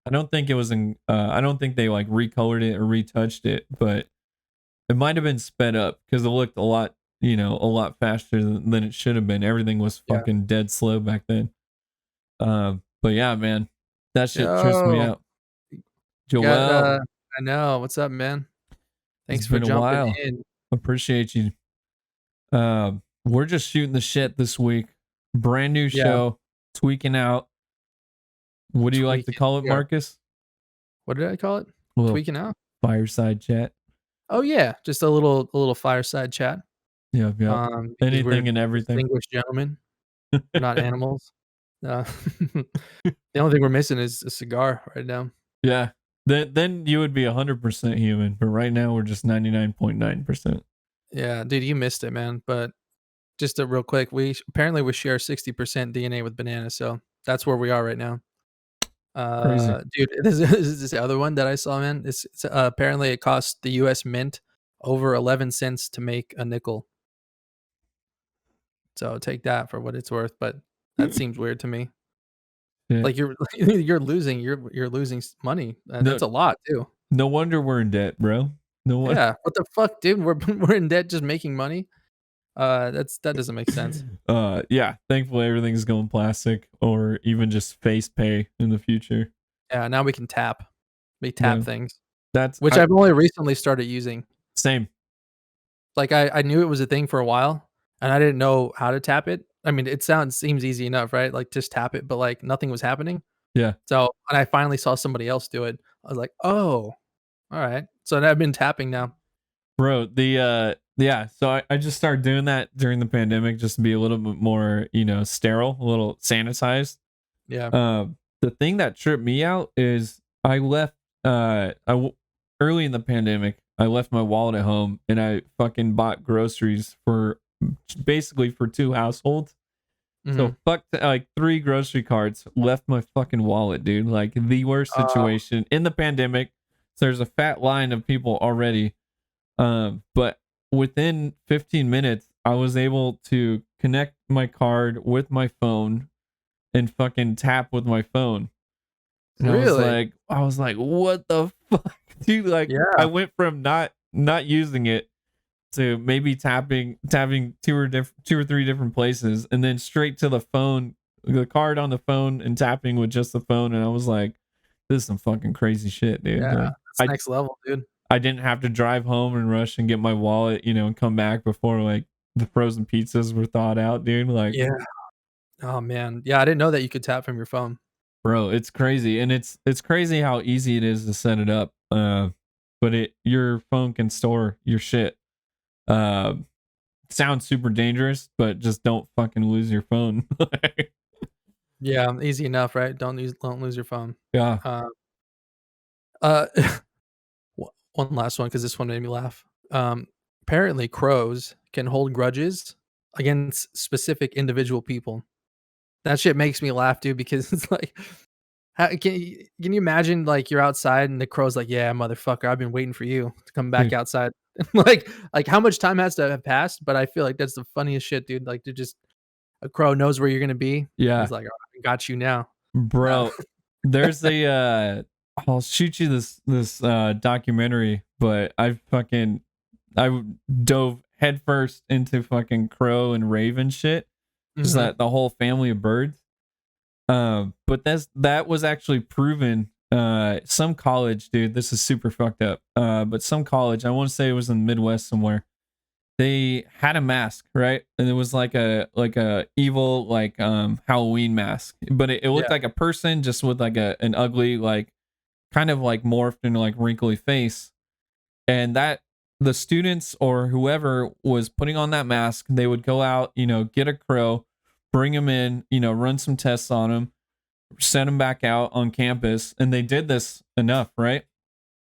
I don't think it was I don't think they like recolored it or retouched it, but it might have been sped up because it looked a lot faster than it should have been. Everything was yeah. fucking dead slow back then. But yeah, man, that shit trips me Yo, out. got Joel, I know. What's up, man? it's Thanks for been a jumping while. in. Appreciate you. We're just shooting the shit this week. Brand new Yeah, show, Tweek'N Out. What do you like to tweaking. call it, Yeah. Marcus? What did I call it? A little Tweaking out. fireside chat. Oh yeah, just a little fireside chat. Yep. Because we're Anything and everything. distinguished gentlemen. We're not animals. The only thing we're missing is a cigar right now. Yeah. Then you would be 100% human, but right now we're just 99.9%. Yeah, dude, you missed it, man. But just real quick, apparently we share 60% DNA with bananas, so that's where we are right now. Crazy. Dude, this other one that I saw, man. It's apparently it costs the U.S. Mint over 11 cents to make a nickel. So take that for what it's worth, but that seems weird to me. Yeah. Like you're losing money. No, That's a lot too. no wonder we're in debt, bro. No wonder. Yeah, what the fuck, dude? We're in debt just making money. That doesn't make sense. Yeah. Thankfully, everything's going plastic or even just face pay in the future. Yeah, now we can tap. We tap Yeah. things, That's which I've only recently started using. same. Like I knew it was a thing for a while, and I didn't know how to tap it. I mean, seems easy enough, right? Like just tap it, but like nothing was happening. Yeah. So, and I finally saw somebody else do it. I was like, "Oh, all right." So I've been tapping now. Bro, yeah, so I just started doing that during the pandemic just to be a little bit more, sterile, a little sanitized. Yeah. The thing that tripped me out is I left early in the pandemic, I left my wallet at home and I fucking bought groceries for basically for two households. So Mhm. fucked like 3 grocery carts, left my fucking wallet, dude. Like the worst situation in the pandemic. So there's a fat line of people already. But within 15 minutes, I was able to connect my card with my phone and fucking tap with my phone. And Really? I was like, what the fuck, dude? Like, I Yeah. went from not using it to maybe tapping two or three different places, and then straight to the phone, the card on the phone, and tapping with just the phone. And I was like, this is some fucking crazy shit, dude. Yeah. Like, That's next level, dude. I didn't have to drive home and rush and get my wallet, and come back before like the frozen pizzas were thawed out, dude. Like, Yeah. Oh, man. Yeah, I didn't know that you could tap from your phone. bro, it's crazy, and it's crazy how easy it is to set it up. But your phone can store your shit. Uh, Sounds super dangerous, but just don't fucking lose your phone. Yeah, easy enough, right? Don't lose your phone. Yeah. Uh, uh, one last one because this one made me laugh. Apparently crows can hold grudges against specific individual people. That shit makes me laugh, dude, because it's like, how can you imagine, like, you're outside and the crow's like, "Yeah, motherfucker, I've been waiting for you to come back Dude, outside." Like, how much time has to have passed? But I feel like that's the funniest shit, dude, like, to just a crow knows where you're gonna be. yeah, He's like, "Oh, I got you now." Uh, bro. There's a I'll shoot you this documentary, but I dove headfirst into fucking crow and raven shit. Just mhm, that the whole family of birds. But that was actually proven. Some college, dude, this is super fucked up. But some college, I want to say it was in the Midwest somewhere. They had a mask, right? And it was like a evil Halloween mask, but it looked yeah, like a person just with like an ugly like kind of like morphed into like wrinkly face. And that the students or whoever was putting on that mask, they would go out, get a crow, bring him in, run some tests on him, send him back out on campus, and they did this enough, right?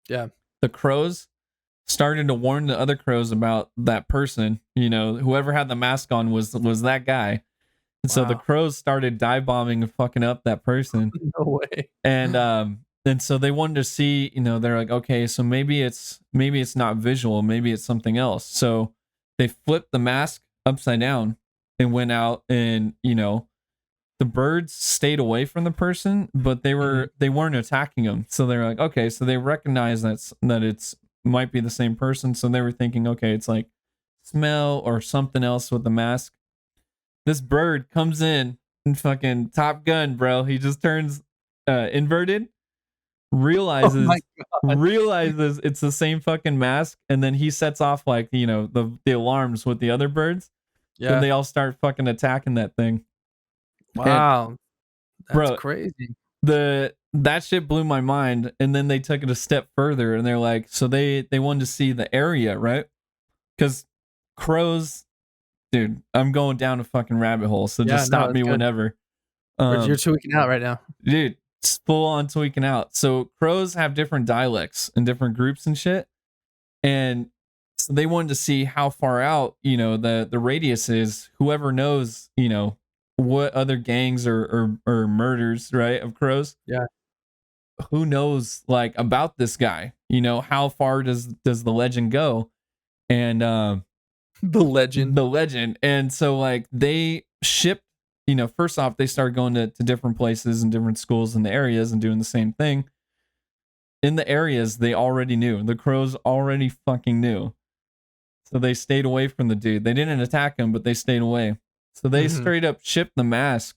yeah. The crows started to warn the other crows about that person. Whoever had the mask on was that guy. And so the Wow. crows started dive bombing and fucking up that person. No way. And so they wanted to see, they're like, okay, so maybe it's not visual, maybe it's something else. So they flipped the mask upside down and went out, and the birds stayed away from the person, but they Mhm. weren't attacking them. So they're like, okay, so they recognize that it's might be the same person. So they were thinking, okay, it's like smell or something else with the mask. This bird comes in and fucking Top Gun, bro. He just turns inverted, Oh my god. realizes it's the same fucking mask, and then he sets off like the alarms with the other birds. Then Yeah. they all start fucking attacking that thing. And Wow. That's bro, crazy. that shit blew my mind. And then they took it a step further, and they're like, so they wanted to see the area, right? Because crows, dude, I'm going down a fucking rabbit hole, so Yeah, just no, stop that's me good. whenever. You're um tweaking out right now. Dude, it's full on tweaking out. So crows have different dialects and different groups and shit. And so they wanted to see how far out, the radius is. Whoever knows, what other gangs or murders, right, of crows. Yeah. Who knows like about this guy? How far does the legend go? And The legend. the legend. And so like they shipped, first off, they started going to different places and different schools in the areas and doing the same thing. In the areas they already knew. The crows already fucking knew. So they stayed away from the dude. They didn't attack him, but they stayed away. So they Mhm. straight up shipped the mask.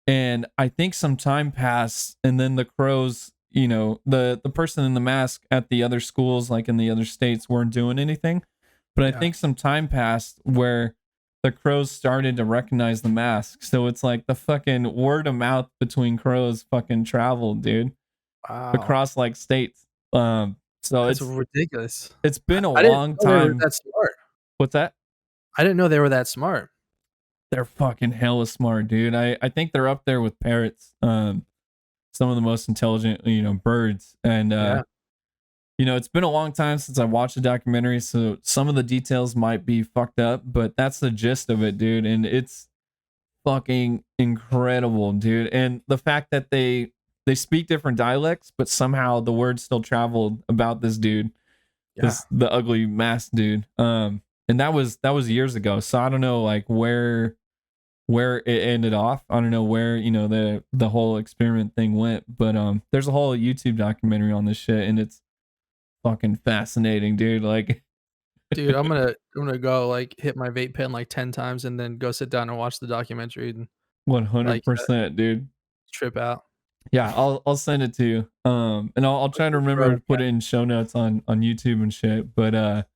And I think some time passed, and then the crows, the person in the mask at the other schools, like in the other states, weren't doing anything. But I Yeah. think some time passed where the crows started to recognize the mask. So it's like the fucking word of mouth between crows fucking traveled, dude, Wow. across like states. So That's it's ridiculous. it's been a I didn't long know they were time. that smart. What's that? I didn't know they were that smart. They're fucking hella smart, dude. I think they're up there with parrots. Some of the most intelligent, birds. And Yeah. it's been a long time since I watched the documentary, so some of the details might be fucked up, but that's the gist of it, dude. And it's fucking incredible, dude. And the fact that they speak different dialects, but somehow the words still traveled about this dude, Yeah. this the ugly masked dude. And that was years ago. So I don't know like where it ended off. I don't know where, the whole experiment thing went, but there's a whole YouTube documentary on this shit and it's fucking fascinating, dude. Like Dude, I'm gonna go like hit my vape pen like 10 times and then go sit down and watch the documentary and like 100%, dude. trip out. Yeah, I'll send it to you. And I'll try to remember to put it in show notes on YouTube and shit. But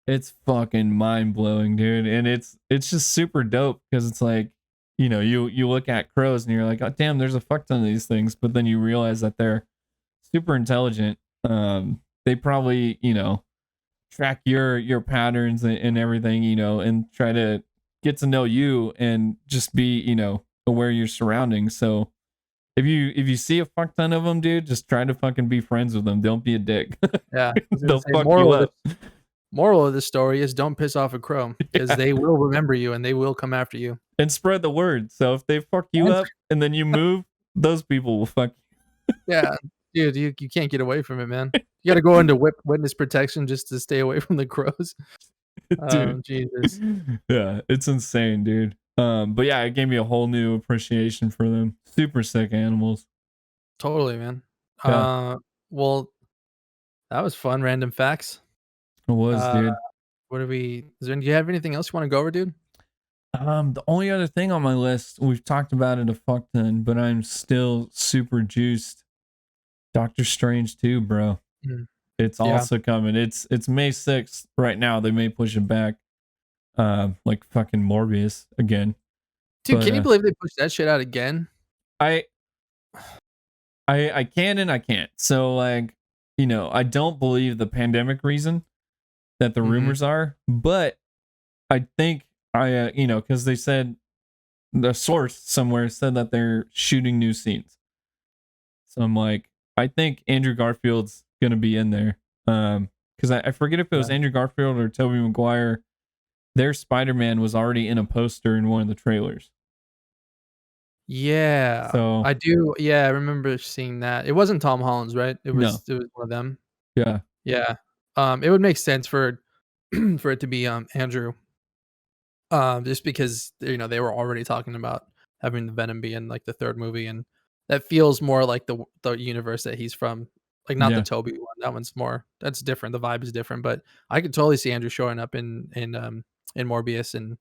it's fucking mind blowing, dude. And it's just super dope because it's like, you look at crows and you're like, oh damn, there's a fuck ton of these things, but then you realize that they're super intelligent. They probably, track your patterns and everything, and try to get to know you and just be, aware of your surroundings. So if you see a fuck ton of them, dude, just try to fucking be friends with them. Don't be a dick. Yeah. They'll fuck you up. Moral of the story is don't piss off a crow because they will remember you and they will come after you. And spread the word. So if they fuck you up and then you move, those people will fuck you. Yeah, dude, you can't get away from it, man. You got to go into witness protection just to stay away from the crows. Dude. Jesus. Yeah, it's insane, dude. But yeah, it gave me a whole new appreciation for them. Super sick animals. Totally, man. Yeah. Well, that was fun. Random facts. It was, dude. Do you have anything else you want to go over, dude? The only other thing on my list, we've talked about it a fuck ton, but I'm still super juiced. Doctor Strange 2, bro. Mm. It's also coming. It's May 6th right now. They may push it back. Like fucking Morbius again. Dude, can you believe they pushed that shit out again? I can and I can't. So like, I don't believe the pandemic reason that the rumors are, but I think because they said the source somewhere said that they're shooting new scenes. So I'm like, I think Andrew Garfield's gonna be in there. Because I forget if it was Andrew Garfield or Tobey Maguire. Their Spider-Man was already in a poster in one of the trailers. Yeah. So I do. Yeah, I remember seeing that. It wasn't Tom Holland's, right? It was one of them. Yeah. Yeah. It would make sense for for it to be Andrew. Just because they were already talking about having the Venom be in like the third movie, and that feels more like the universe that he's from. Like not the Toby one. That one's that's different. The vibe is different, but I could totally see Andrew showing up in Morbius and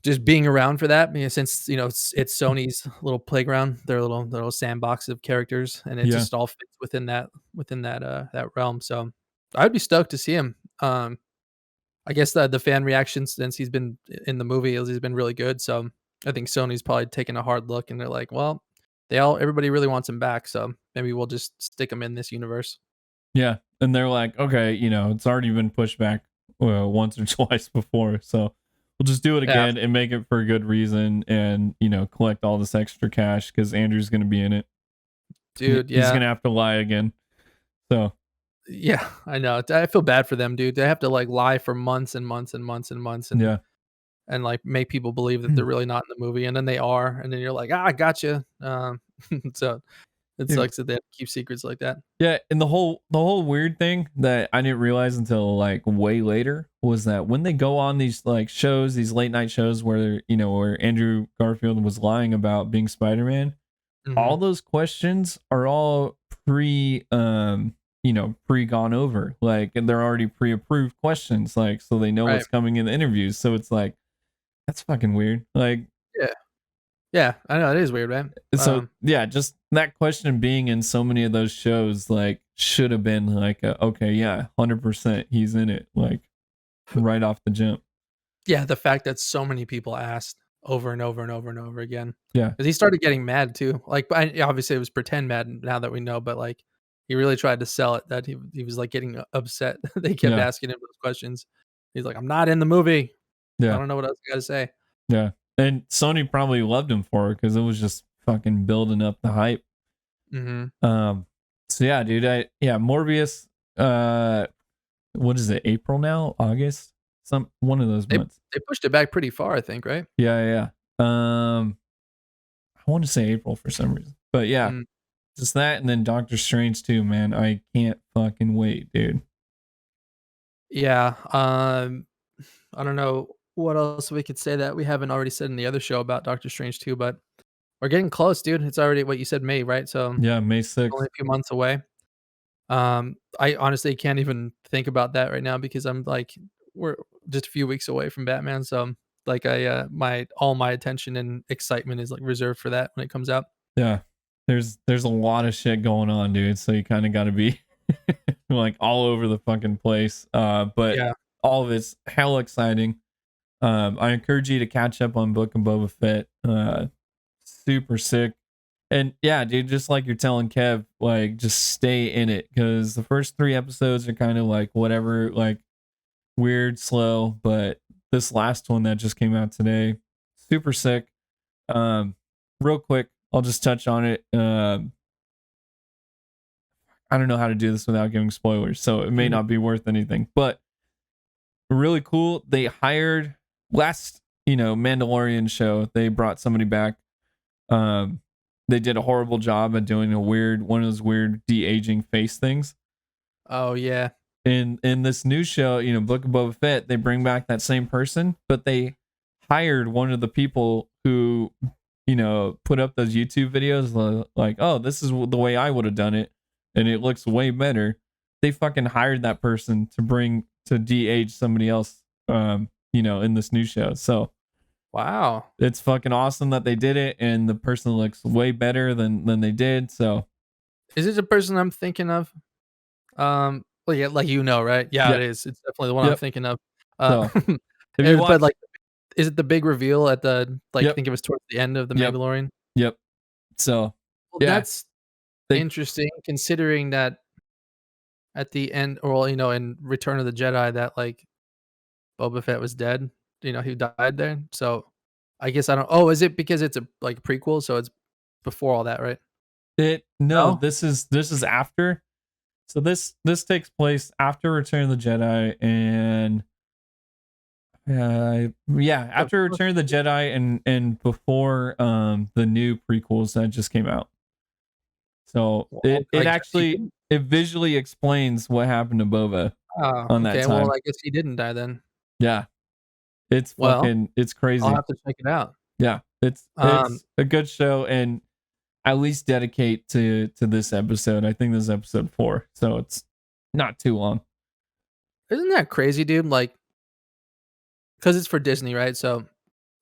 just being around for that, since it's Sony's little playground, their little sandbox of characters, and it just all fits within that that realm. So I'd be stoked to see him. I guess the fan reactions since he's been in the movie has been really good. So I think Sony's probably taking a hard look and they're like, well, everybody really wants him back, so maybe we'll just stick him in this universe. Yeah, and they're like, okay, it's already been pushed back once or twice before, so we'll just do it again and make it for a good reason, and collect all this extra cash because Andrew's gonna be in it, dude. He's gonna have to lie again. So yeah, I know. I feel bad for them, dude. They have to like lie for months and months and months and months, and like make people believe that they're really not in the movie, and then they are, and then you're like, I gotcha. So it sucks that they have to keep secrets like that. Yeah, and the whole weird thing that I didn't realize until like way later was that when they go on these like shows, these late night shows where where Andrew Garfield was lying about being Spider-Man, all those questions are all pre gone over, like, and they're already pre-approved questions, like, so they know what's coming in the interviews. So it's like, that's fucking weird. Like, yeah, I know it is weird, man. So yeah, just that question being in so many of those shows, like, should have been like, okay, yeah, 100%, he's in it, like, right off the jump. Yeah, the fact that so many people asked over and over and over and over again. Yeah, because he started getting mad too. Like, obviously it was pretend mad now that we know, but like he really tried to sell it that he was like getting upset. They kept asking him those questions. He's like, I'm not in the movie. I don't know what else I gotta say. Yeah. And Sony probably loved him for it because it was just fucking building up the hype. So yeah, dude, Morbius, what is it, April now? August? One of those months. They pushed it back pretty far, I think, right? Yeah. I want to say April for some reason, but yeah, Mm, just that, and then Doctor Strange too, man. I can't fucking wait, dude. yeah. I don't know what else we could say that we haven't already said in the other show about Doctor Strange 2, but we're getting close, dude. It's already what you said, May, right? So Yeah, May only 6th. a few months away. I honestly can't even think about that right now because I'm like, we're just a few weeks away from Batman. So like my all my attention and excitement is like reserved for that when it comes out. Yeah, there's a lot of shit going on, dude. So you kind of got to be like all over the fucking place. But Yeah. all of it's hell exciting. I encourage you to catch up on Book of Boba Fett. Super sick. And yeah, dude, just like you're telling Kev, like just stay in it because the first 3 episodes are kind of like whatever, like weird, slow, but this last one that just came out today, super sick. Um, Real quick, I'll just touch on it. I don't know how to do this without giving spoilers, so it may Mhm. not be worth anything, but really cool. They hired last, Mandalorian show. They brought somebody back. Um, they did a horrible job at doing one of those weird de-aging face things. Oh yeah. In this new show, Book of Boba Fett, they bring back that same person, but they hired one of the people who, put up those YouTube videos like, oh, this is the way I would have done it, and it looks way better. They fucking hired that person to de-age somebody else, in this new show. So Wow. it's fucking awesome that they did it, and the person looks way better than they did. So Is it the person I'm thinking of? Well, yeah, like right? Yeah, it yeah, is. It's definitely the one I'm yep. thinking of. So if you But watch, like, is it the big reveal at the like? I yep, think it was towards the end of the yep, Mandalorian. yep. So Well, yeah, that's they interesting considering that at the end, or well, in Return of the Jedi, that like Boba Fett was dead. He died there. So I guess I don't. Oh, is it because it's a like prequel? So it's before all that, right? it no, No. this is after. So this takes place after Return of the Jedi, and yeah, The after first Return of the Jedi and before the new prequels that just came out. So Well, it I it guess he actually didn't. it visually explains what happened to Boba Oh, on that okay. Well, time. I guess he didn't die then. Yeah, Well, it's I'll crazy. have to check it out. Yeah, Um, it's a good show, and at least dedicate to this episode. I think this is episode 4, so it's not too long. isn't that crazy, dude? Like, because it's for Disney, right? So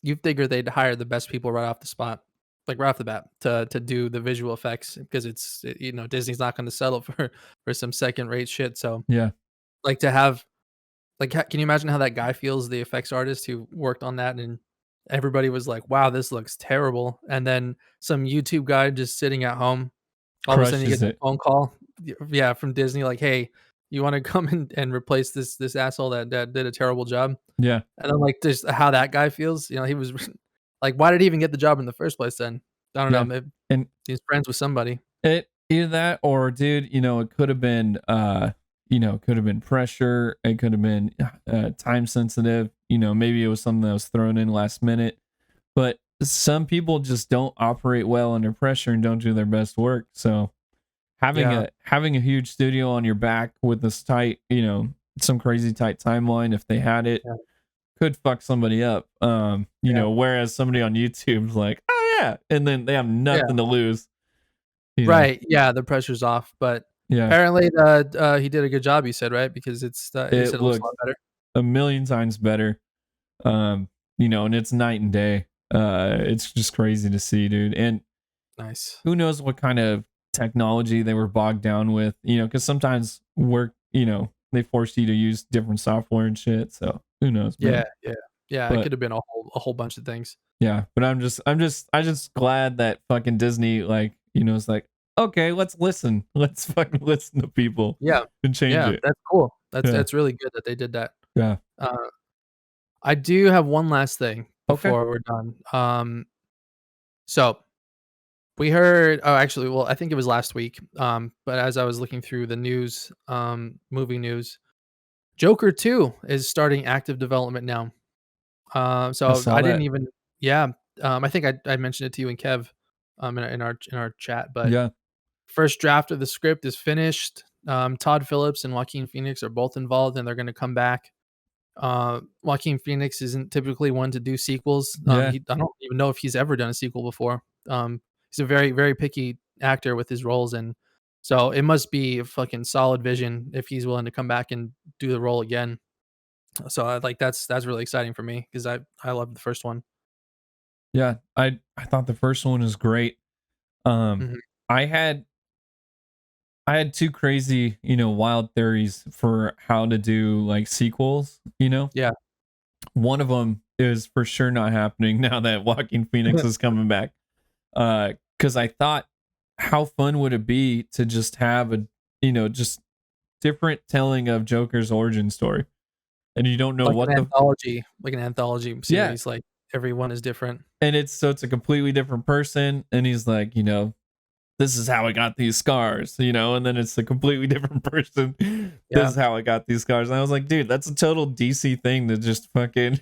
you figure they'd hire the best people right off the spot, like right off the bat, to do the visual effects because Disney's not going to settle for some second rate shit. So Yeah, like to have like can you imagine how that guy feels, the effects artist who worked on that, and everybody was like, "Wow, this looks terrible," and then some YouTube guy just sitting at home, all of a sudden you get crushes that it. phone call, yeah, from Disney, like, "Hey, you want to come and replace this asshole that did a terrible job?" Yeah, And then, like, just how that guy feels, he was like, why did he even get the job in the first place then? I don't know, yeah, maybe and he's friends with somebody. it either that or dude, it could have been could have been pressure. It could have been time sensitive. Maybe it was something that was thrown in last minute. But some people just don't operate well under pressure and don't do their best work. So Yeah, having a huge studio on your back with this tight, some crazy tight timeline, if they had it, yeah, could fuck somebody up. yeah, Whereas somebody on YouTube's like, oh yeah, and then they have yeah. nothing to lose. Right, yeah, the pressure's off, but Yeah, apparently he did a good job, he said, right? Because he it said it looks a looks lot better. a million times better. Um, and it's night and day. It's just crazy to see, dude. And Nice. who knows what kind of technology they were bogged down with, because sometimes work, they force you to use different software and shit. So who knows, Yeah, man. yeah. Yeah, it But could have been a whole bunch of things. yeah, but I just glad that fucking Disney, like, is like, okay, let's listen. Let's fucking listen to people Yeah, and change yeah, it. that's cool. That's Yeah. that's really good that they did that. Yeah. Uh, I do have one last thing Okay. before we're done. So we heard actually, well, I think it was last week, but as I was looking through the news, movie news, Joker 2 is starting active development now. I So saw I didn't that. even yeah. I think I mentioned it to you and Kev, in our chat, but Yeah. first draft of the script is finished. Todd Phillips and Joaquin Phoenix are both involved, and they're going to come back. Joaquin Phoenix isn't typically one to do sequels. Yeah. I don't even know if he's ever done a sequel before. He's a very, very picky actor with his roles, and so it must be a fucking solid vision if he's willing to come back and do the role again. So that's really exciting for me because I loved the first one. Yeah. I thought the first one was great. Um, Mhm. I had I had two crazy, wild theories for how to do like sequels. Yeah. One of them is for sure not happening now that Joaquin Phoenix is coming back. Because I thought, how fun would it be to just have just different telling of Joker's origin story, and you don't know Like what the an anthology yeah, series, like, everyone is different. and it's a completely different person, and he's like, this is how I got these scars, and then it's a completely different person. This Yeah. is how I got these scars. And I was like, dude, that's a total DC thing to just fucking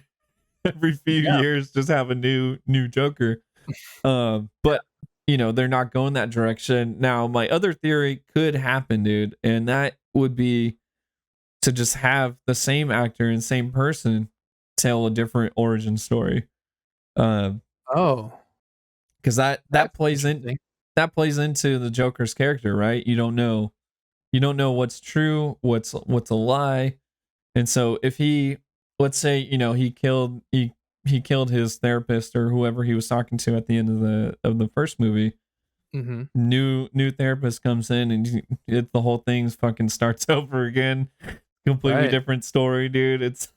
every few Yeah. years just have a new Joker. Yeah. But they're not going that direction. Now, my other theory could happen, dude, and that would be to just have the same actor and same person tell a different origin story. Um, Oh, because that that's that plays in interesting. that plays into the Joker's character, right? You don't know what's true, what's a lie. And so if he, let's say, he killed his therapist or whoever he was talking to at the end of the first movie. Mhm. New therapist comes in and the whole thing's fucking starts over again. Completely Right. different story, dude. It's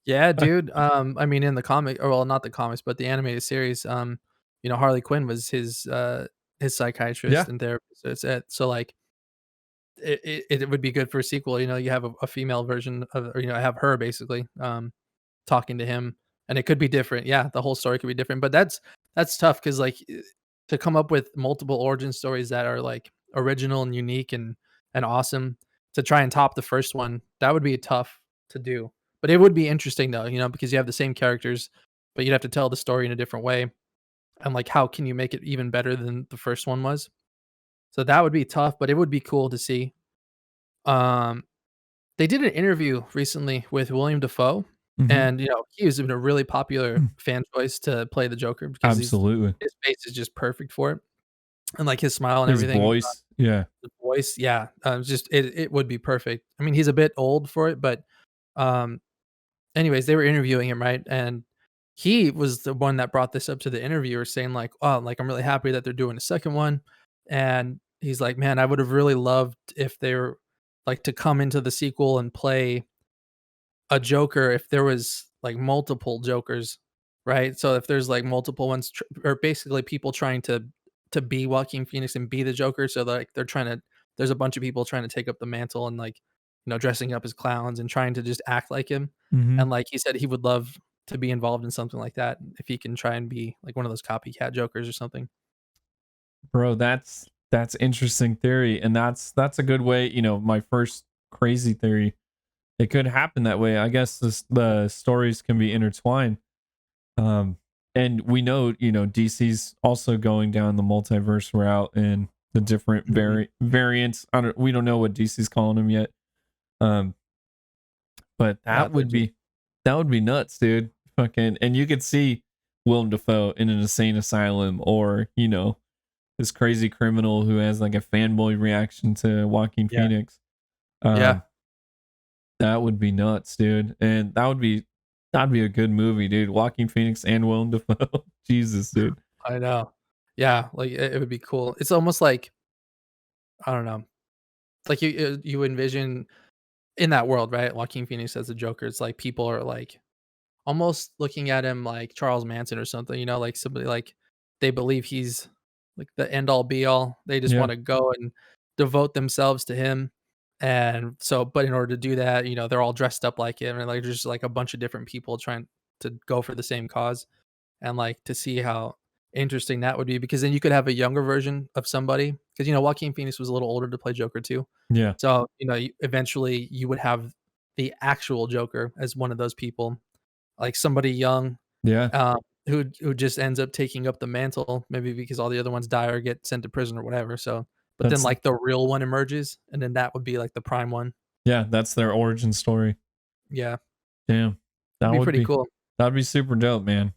Yeah, dude. I mean, in the comic, or well, not the comics, but the animated series, Harley Quinn was his yeah. psychiatrist and therapist. So like it would be good for a sequel. You have a female version of, or have her basically talking to him, and it could be different. Yeah, the whole story could be different, but that's tough because like to come up with multiple origin stories that are like original and unique and awesome to try and top the first one, that would be tough to do. But it would be interesting though, because you have the same characters, but you'd have to tell the story in a different way. And like, how can you make it even better than the first one was? So that would be tough, but it would be cool to see. Um, they did an interview recently with William Dafoe, Hmm. and he has been a really popular fan choice to play the Joker because Absolutely. his face is just perfect for it, and like his smile and His everything, voice. Yeah. the voice, yeah, just it would be perfect. I mean, he's a bit old for it, but um, anyways, they were interviewing him, right? And he was the one that brought this up to the interviewer, saying like, "Oh, like I'm really happy that they're doing a second one," and he's like, "Man, I would have really loved if they were like to come into the sequel and play a Joker if there was, like, multiple Jokers, right? So if there's, like, multiple ones or basically people trying to be Joaquin Phoenix and be the Joker, so, like, there's a bunch of people trying to take up the mantle and, like, dressing up as clowns and trying to just act like him, Hmm. and, like, he said he would love to be involved in something like that if he can try and be, like, one of those copycat Jokers or something. Bro, that's interesting theory, and that's a good way. My first crazy theory. It could happen that way. I guess the stories can be intertwined. Um, and we know, DC's also going down the multiverse route and the different Mhm. variants. We don't know what DC's calling them yet. Um, but Not legit. that would be nuts, dude. Fucking, and you could see Willem Dafoe in an insane asylum, or this crazy criminal who has like a fanboy reaction to Joaquin Yeah. Phoenix. Yeah. Um, that would be nuts, dude. And that'd be a good movie, dude. Joaquin Phoenix and Willem Dafoe. Jesus, dude. I know. Yeah, like, it would be cool. It's almost like I don't know. It's like you envision in that world, right? Joaquin Phoenix as a Joker, it's like people are like almost looking at him like Charles Manson or something, like somebody like they believe he's like the end all be all. They just Yeah. want to go and devote themselves to him. And so, but in order to do that, they're all dressed up like him and like there's just like a bunch of different people trying to go for the same cause and like to see how interesting that would be because then you could have a younger version of somebody because Joaquin Phoenix was a little older to play Joker too. Yeah. So, eventually you would have the actual Joker as one of those people, like somebody young, Yeah. who just ends up taking up the mantle, maybe because all the other ones die or get sent to prison or whatever. So, but then That's like the real one emerges, and then that would be like the prime one. yeah, that's their origin story. Yeah, Damn, that it'd be would pretty be cool. that'd be super dope, man.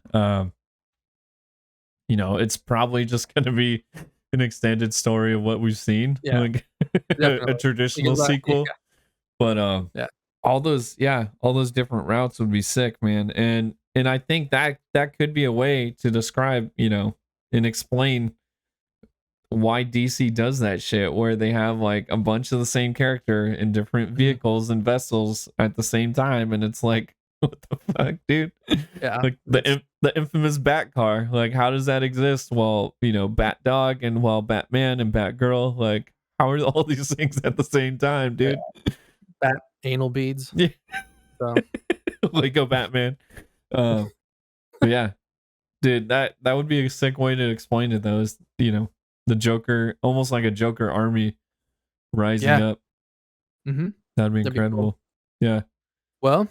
It's probably just gonna be an extended story of what we've seen, Yeah, like a definitely. traditional Because yeah, sequel. But yeah, all those different routes would be sick, man. And I think that could be a way to describe, and explain why DC does that shit, where they have like a bunch of the same character in different mhm, vehicles and vessels at the same time, and it's like, what the fuck, dude? yeah. Like the infamous Bat car, like how does that exist? Well, Bat Dog and Batman and Batgirl, like how are all these things at the same time, Yeah, dude? bat anal beads. Yeah, So Lego Batman. Um, but yeah, dude, that would be a sick way to explain it though. Is the Joker, almost like a Joker army rising yeah, up. hmm That'd be that'd be cool. incredible. Yeah, Well,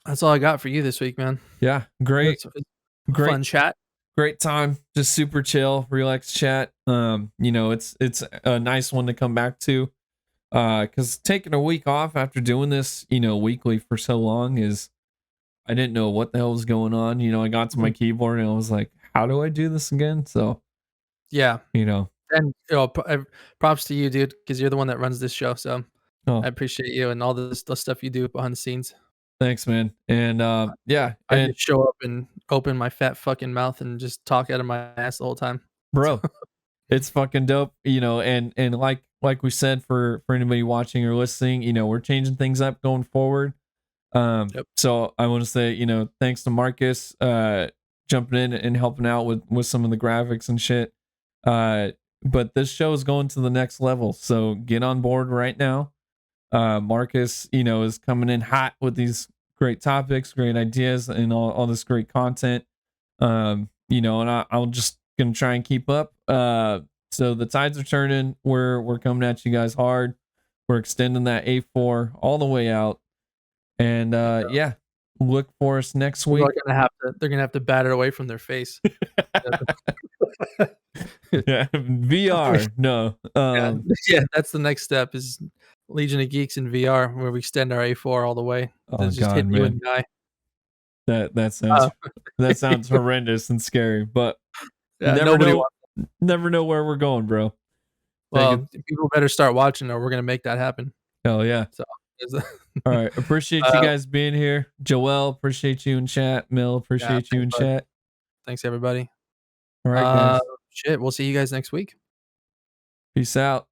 that's all I got for you this week, man. yeah, great, It's a great, fun chat. great time. Just super chill, relaxed chat. It's a nice one to come back to. Because taking a week off after doing this, weekly for so long is, I didn't know what the hell was going on. I got to my Mhm. keyboard and I was like, how do I do this again? So, Yeah, you know, and props to you, dude, because you're the one that runs this show. So I oh, appreciate you and all the stuff you do behind the scenes. thanks, man. And yeah, I and just show up and open my fat fucking mouth and just talk out of my ass the whole time. bro, it's fucking dope, and like we said, for anybody watching or listening, we're changing things up going forward. Yep. So I want to say, thanks to Marcus, jumping in and helping out with some of the graphics and shit. But this show is going to the next level, so get on board right now. Marcus, is coming in hot with these great topics, great ideas, and all this great content. And I'm just gonna try and keep up. So the tides are turning. We're coming at you guys hard. We're extending that A4 all the way out. And yeah, look for us next People week. are gonna have to they're gonna have to bat it away from their face. Yeah, VR. No. Yeah, yeah, that's the next step is Legion of Geeks in VR, where we extend our A4 all the way. Oh It's just God, hitting you in man. the eye. That Uh, sounds horrendous and scary, but yeah, nobody wants. never know where we're going, bro. Take it. Well, people better start watching, or we're gonna make that happen. Hell yeah. So, there's All right. Appreciate you guys being here. Joel, appreciate you in chat. Mel, yeah, appreciate you thanks, in bud. chat. Thanks, everybody. All right, guys. Shit, we'll see you guys next week. Peace out.